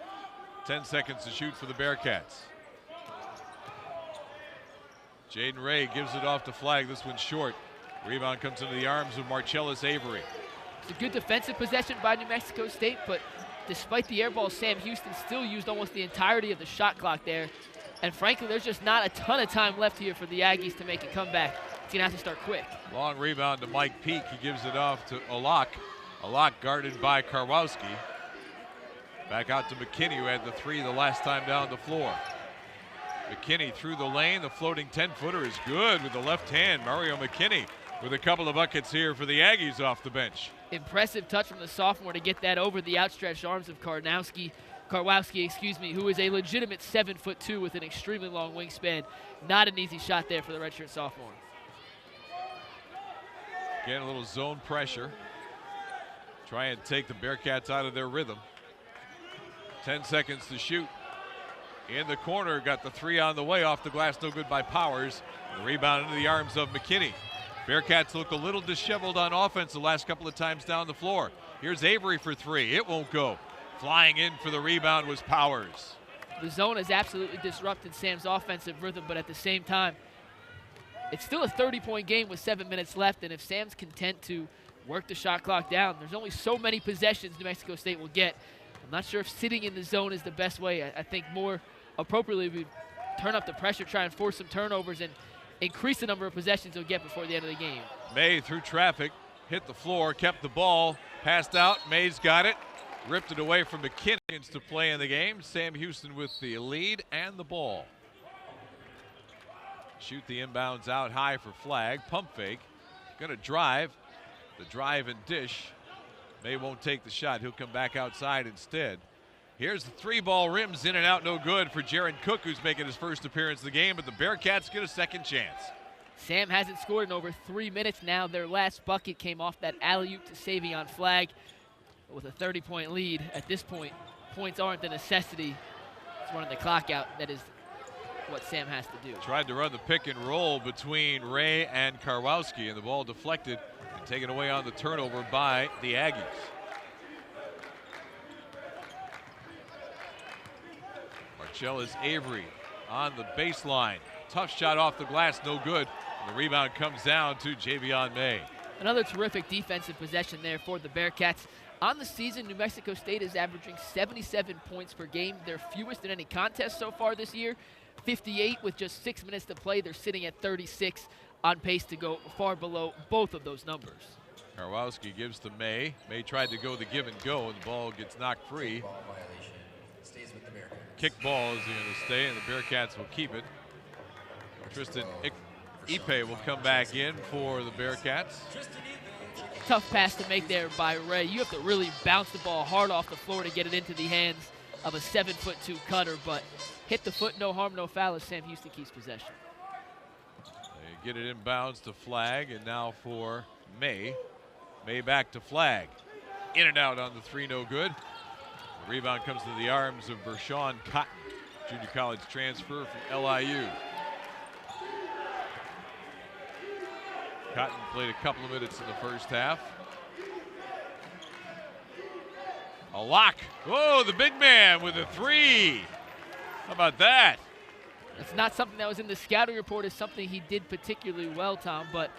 10 seconds to shoot for the Bearcats. Jaden Ray gives it off to Flagg. This one's short. Rebound comes into the arms of Marcellus Avery. It's a good defensive possession by New Mexico State, but despite the air ball, Sam Houston still used almost the entirety of the shot clock there. And frankly, there's just not a ton of time left here for the Aggies to make a comeback. It's gonna have to start quick. Long rebound to Mike Peake. He gives it off to Alak. Alak guarded by Karwowski. Back out to McKinney, who had the 3 the last time down the floor. McKinney through the lane. The floating 10-footer is good with the left hand. Mario McKinney with a couple of buckets here for the Aggies off the bench. Impressive touch from the sophomore to get that over the outstretched arms of Karwowski, who is a legitimate 7'2" with an extremely long wingspan. Not an easy shot there for the redshirt sophomore. Again, a little zone pressure. Try and take the Bearcats out of their rhythm. 10 seconds to shoot. In the corner, got the 3 on the way, off the glass, no good by Powers. The rebound into the arms of McKinney. Bearcats look a little disheveled on offense the last couple of times down the floor. Here's Avery for 3. It won't go. Flying in for the rebound was Powers. The zone has absolutely disrupted Sam's offensive rhythm, but at the same time, it's still a 30-point game with 7 minutes left, and if Sam's content to work the shot clock down, there's only so many possessions New Mexico State will get. I'm not sure if sitting in the zone is the best way. I think more appropriately we turn up the pressure, try and force some turnovers, and increase the number of possessions they'll get before the end of the game. May through traffic, hit the floor, kept the ball, passed out. May's got it, ripped it away from McKinney to play in the game. Sam Houston with the lead and the ball. Shoot the inbounds out high for Flagg. Pump fake, gonna drive. The drive and dish. May won't take the shot. He'll come back outside instead. Here's the 3-ball, rims in and out, no good for Jaron Cook, who's making his first appearance of the game, but the Bearcats get a second chance. Sam hasn't scored in over 3 minutes now. Their last bucket came off that alley-oop to Savion Flagg. With a 30-point lead, at this point, points aren't a necessity. It's running the clock out. That is what Sam has to do. Tried to run the pick and roll between Ray and Karwowski, and the ball deflected and taken away on the turnover by the Aggies. Marcellus Avery on the baseline. Tough shot off the glass, no good. And the rebound comes down to Javion May. Another terrific defensive possession there for the Bearcats. On the season, New Mexico State is averaging 77 points per game. Their fewest in any contest so far this year. 58 with just 6 minutes to play. They're sitting at 36, on pace to go far below both of those numbers. Karwowski gives to May. May tried to go the give and go, and the ball gets knocked free. Kick ball is going to stay, and the Bearcats will keep it. Tristan Ipe will come back in for the Bearcats. Tough pass to make there by Ray. You have to really bounce the ball hard off the floor to get it into the hands of a 7'2" cutter, but hit the foot, no harm, no foul as Sam Houston keeps possession. They get it inbounds to Flagg, and now for May. May back to Flagg. In and out on the 3, no good. The rebound comes to the arms of Bershawn Cotton, junior college transfer from LIU. Cotton played a couple of minutes in the first half. A lock. Whoa, the big man with a 3. How about that? It's not something that was in the scouting report. It's something he did particularly well, Tom, but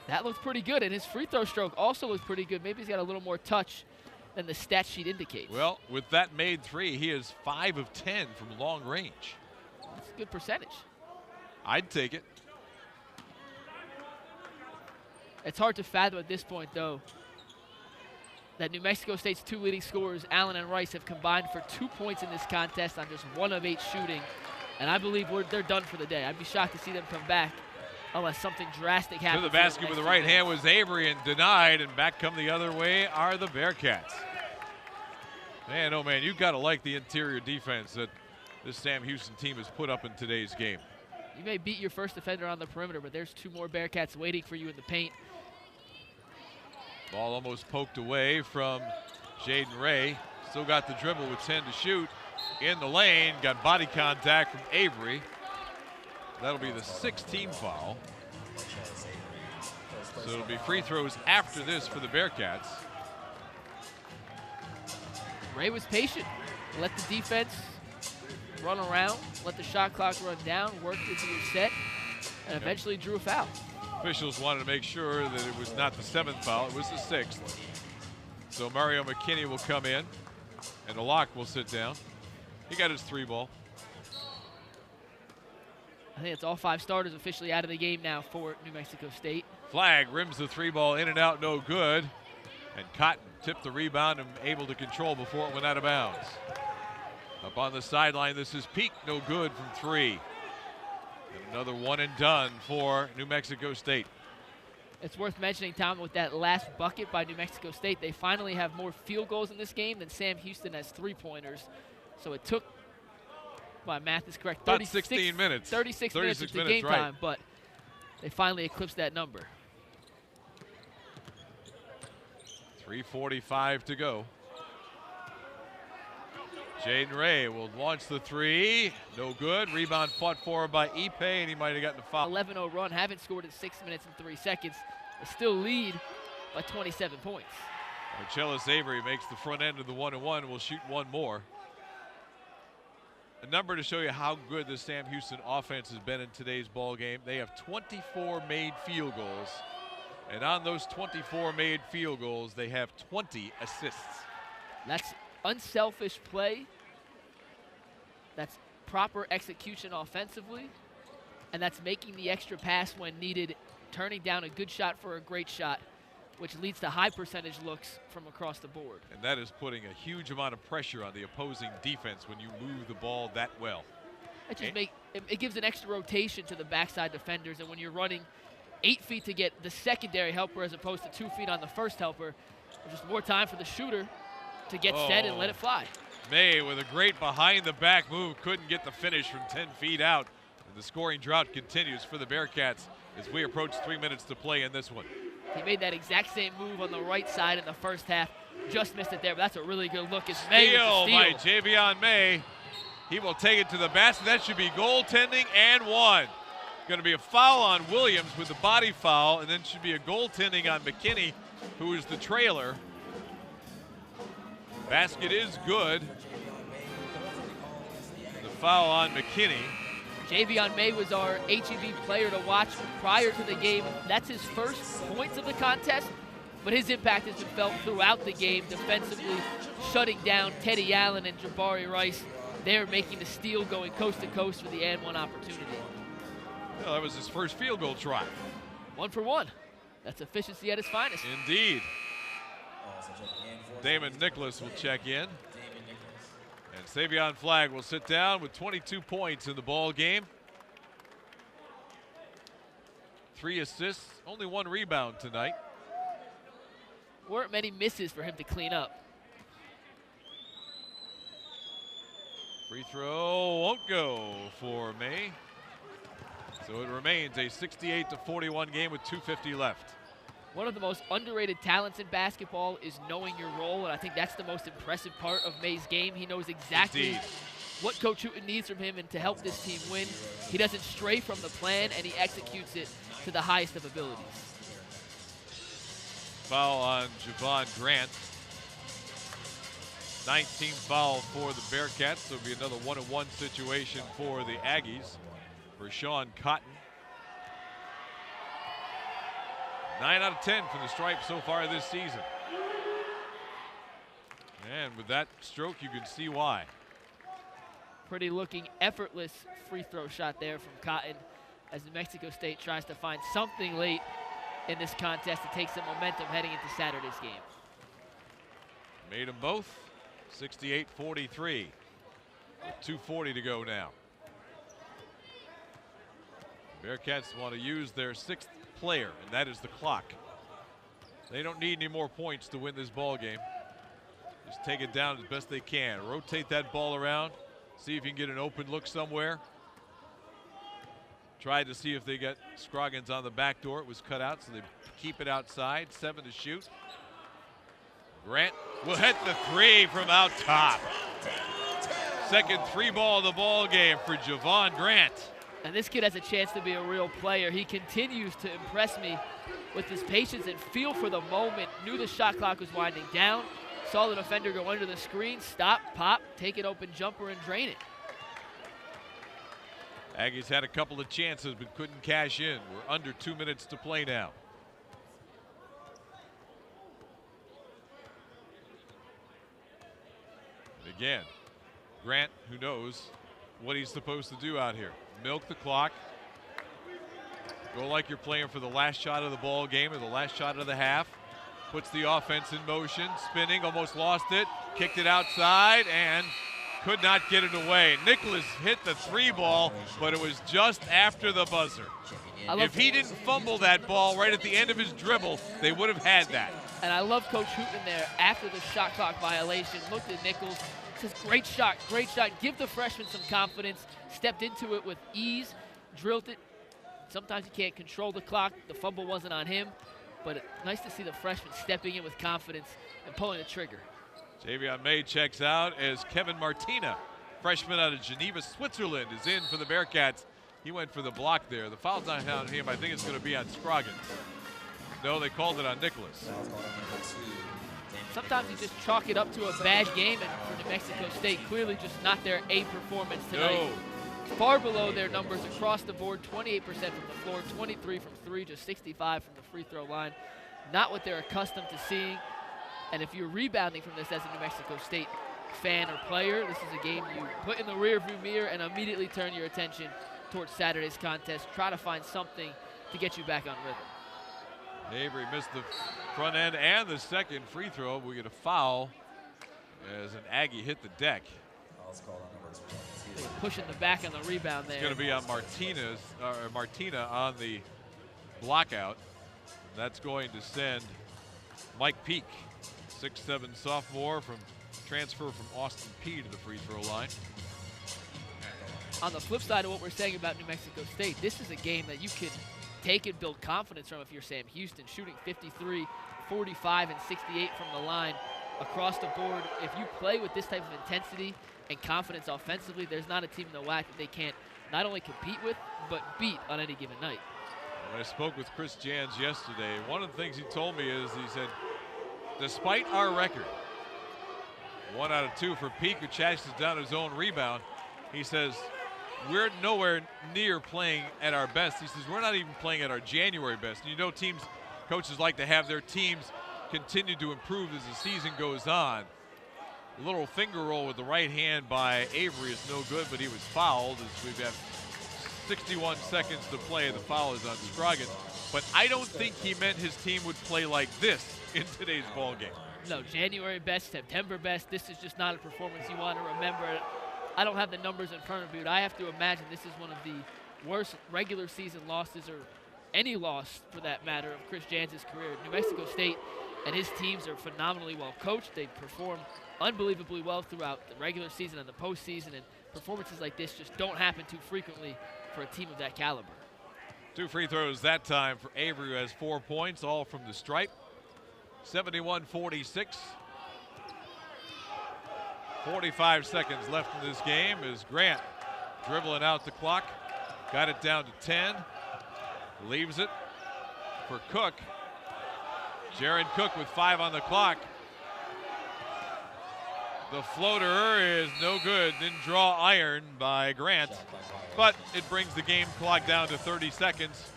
that looks pretty good. And his free throw stroke also looks pretty good. Maybe he's got a little more touch than the stat sheet indicates. Well, with that made 3, he is 5 of 10 from long range. That's a good percentage. I'd take it. It's hard to fathom at this point, though, that New Mexico State's two leading scorers, Allen and Rice, have combined for 2 points in this contest on just 1 of 8 shooting. And I believe they're done for the day. I'd be shocked to see them come back unless something drastic happens. To the basket with the right hand was Avery and denied, and back come the other way are the Bearcats. Man, oh man, you've got to like the interior defense that this Sam Houston team has put up in today's game. You may beat your first defender on the perimeter, but there's 2 more Bearcats waiting for you in the paint. Ball almost poked away from Jaden Ray. Still got the dribble with 10 to shoot. In the lane, got body contact from Avery. That'll be the 6th team foul. So it'll be free throws after this for the Bearcats. Ray was patient. Let the defense run around, let the shot clock run down, worked into your set, and eventually drew a foul. Officials wanted to make sure that it was not the 7th foul, it was the 6th. So Mario McKinney will come in, and the lock will sit down. He got his 3 ball. I think it's all 5 starters officially out of the game now for New Mexico State. Flag rims the 3 ball in and out, no good. And Cotton tipped the rebound and able to control before it went out of bounds. Up on the sideline, this is Peak, no good from 3. And another 1 and done for New Mexico State. It's worth mentioning, Tom, with that last bucket by New Mexico State, they finally have more field goals in this game than Sam Houston has 3-pointers. So it took, my math is correct, about 16 minutes. 36 minutes into game time, but they finally eclipsed that number. 3:45 to go. Jaden Ray will launch the 3. No good. Rebound fought for by Ipe, and he might have gotten a foul. 11-0 run. Haven't scored in 6 minutes and 3 seconds. They still lead by 27 points. Marcellus Avery makes the front end of the 1-and-1 and will shoot 1 more. A number to show you how good the Sam Houston offense has been in today's ball game. They have 24 made field goals. And on those 24 made field goals, they have 20 assists. That's unselfish play. That's proper execution offensively. And that's making the extra pass when needed, turning down a good shot for a great shot, which leads to high percentage looks from across the board. And that is putting a huge amount of pressure on the opposing defense when you move the ball that well. It gives an extra rotation to the backside defenders, and when you're running 8 feet to get the secondary helper as opposed to 2 feet on the first helper, there's just more time for the shooter to get set and let it fly. May with a great behind-the-back move, couldn't get the finish from 10 feet out. And the scoring drought continues for the Bearcats as we approach 3 minutes to play in this one. He made that exact same move on the right side in the first half. Just missed it there, but that's a really good look. It's May with the steal. By Javion May. He will take it to the basket. That should be goaltending and 1. Going to be a foul on Williams with the body foul, and then should be a goaltending on McKinney, who is the trailer. Basket is good. The foul on McKinney. Javion May was our HEB player to watch prior to the game. That's his first points of the contest, but his impact has been felt throughout the game defensively, shutting down Teddy Allen and Jabari Rice. They're making the steal, going coast to coast for the and 1 opportunity. Well, that was his first field goal try. 1 for 1. That's efficiency at its finest. Indeed. Damon Nicholas will check in. And Savion Flagg will sit down with 22 points in the ball game. 3 assists, only 1 rebound tonight. Weren't many misses for him to clean up. Free throw won't go for May. So it remains a 68-41 game with 2:50 left. One of the most underrated talents in basketball is knowing your role, and I think that's the most impressive part of May's game. He knows exactly what Coach Hooten needs from him and to help this team win. He doesn't stray from the plan, and he executes it to the highest of abilities. Foul on Javon Grant. 19th foul for the Bearcats, so it'll be another 1-on-1 situation for the Aggies. For Sean Cotton. 9 out of 10 from the stripe so far this season. And with that stroke, you can see why. Pretty looking effortless free throw shot there from Cotton as New Mexico State tries to find something late in this contest to take some momentum heading into Saturday's game. Made them both. 68-43. 2:40 to go now. Bearcats want to use their 6th player, and that is the clock. They don't need any more points to win this ball game. Just take it down as best they can. Rotate that ball around. See if you can get an open look somewhere. Tried to see if they got Scroggins on the back door. It was cut out, so they keep it outside. 7 to shoot. Grant will hit the 3 from out top. Second 3-ball of the ball game for Javon Grant. And this kid has a chance to be a real player. He continues to impress me with his patience and feel for the moment. Knew the shot clock was winding down. Saw the defender go under the screen, stop, pop, take an open jumper, and drain it. Aggies had a couple of chances but couldn't cash in. We're under 2 minutes to play now. And again, Grant, who knows what he's supposed to do out here. Milk the clock. Go like you're playing for the last shot of the ball game or the last shot of the half. Puts the offense in motion, spinning, almost lost it, kicked it outside, and could not get it away. Nicholas hit the 3-ball, but it was just after the buzzer. If he didn't fumble that ball right at the end of his dribble, they would have had that. And I love Coach Hooten there after the shot clock violation. Looked at Nichols, says, great shot, great shot. Give the freshman some confidence. Stepped into it with ease, drilled it. Sometimes you can't control the clock. The fumble wasn't on him, but nice to see the freshman stepping in with confidence and pulling the trigger. Javion May checks out as Kevin Martina, freshman out of Geneva, Switzerland, is in for the Bearcats. He went for the block there. The foul's not on him. I think it's going to be on Scroggins. No, they called it on Nicholas. Sometimes you just chalk it up to a bad game, and for New Mexico State, clearly just not their A performance tonight. No. Far below their numbers across the board, 28% from the floor, 23 from 3, just 65 from the free throw line. Not what they're accustomed to seeing. And if you're rebounding from this as a New Mexico State fan or player, this is a game you put in the rearview mirror and immediately turn your attention towards Saturday's contest. Try to find something to get you back on rhythm. Avery missed the front end and the second free throw. We get a foul as an Aggie hit the deck. Pushing the back on the rebound there. It's going to be on Martina on the blockout. That's going to send Mike Peak, 6'7" sophomore from transfer from Austin Peay to the free throw line. On the flip side of what we're saying about New Mexico State, this is a game that you can take and build confidence from if you're Sam Houston, shooting 53, 45, and 68 from the line across the board. If you play with this type of intensity and confidence offensively, there's not a team in the WAC that they can't not only compete with, but beat on any given night. When I spoke with Chris Jans yesterday, one of the things he told me is, he said, despite our record, 1 out of 2 for Peak, who chases down his own rebound, he says, we're nowhere near playing at our best. He says, we're not even playing at our January best. And you know, coaches like to have their teams continue to improve as the season goes on. A little finger roll with the right hand by Avery is no good, but he was fouled as we've got 61 seconds to play. The foul is on Scroggins. But I don't think he meant his team would play like this in today's ball game. No, January best, September best. This is just not a performance you want to remember. I don't have the numbers in front of me, but I have to imagine this is one of the worst regular season losses, or any loss for that matter, of Chris Jans' career. New Mexico State and his teams are phenomenally well coached. They perform unbelievably well throughout the regular season and the postseason, and performances like this just don't happen too frequently for a team of that caliber. 2 free throws that time for Avery, who has 4 points, all from the stripe. 71-46. 45 seconds left in this game as Grant dribbling out the clock. Got it down to 10. Leaves it for Cook. Jaron Cook with 5 on the clock. The floater is no good. Didn't draw iron by Grant, but it brings the game clock down to 30 seconds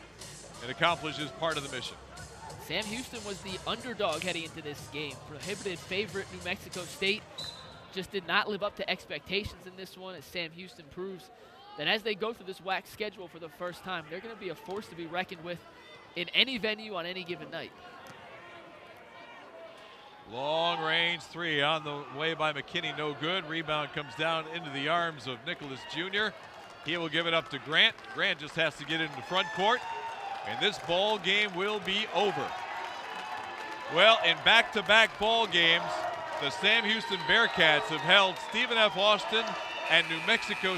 and accomplishes part of the mission. Sam Houston was the underdog heading into this game. Prohibited favorite New Mexico State just did not live up to expectations in this one, as Sam Houston proves that as they go through this WAC schedule for the first time, they're going to be a force to be reckoned with in any venue on any given night. Long range three on the way by McKinney, no good. Rebound comes down into the arms of Nicholas Jr. He will give it up to Grant. Grant just has to get into front court, and this ball game will be over. Well, in back-to-back ball games, the Sam Houston Bearcats have held Stephen F. Austin and New Mexico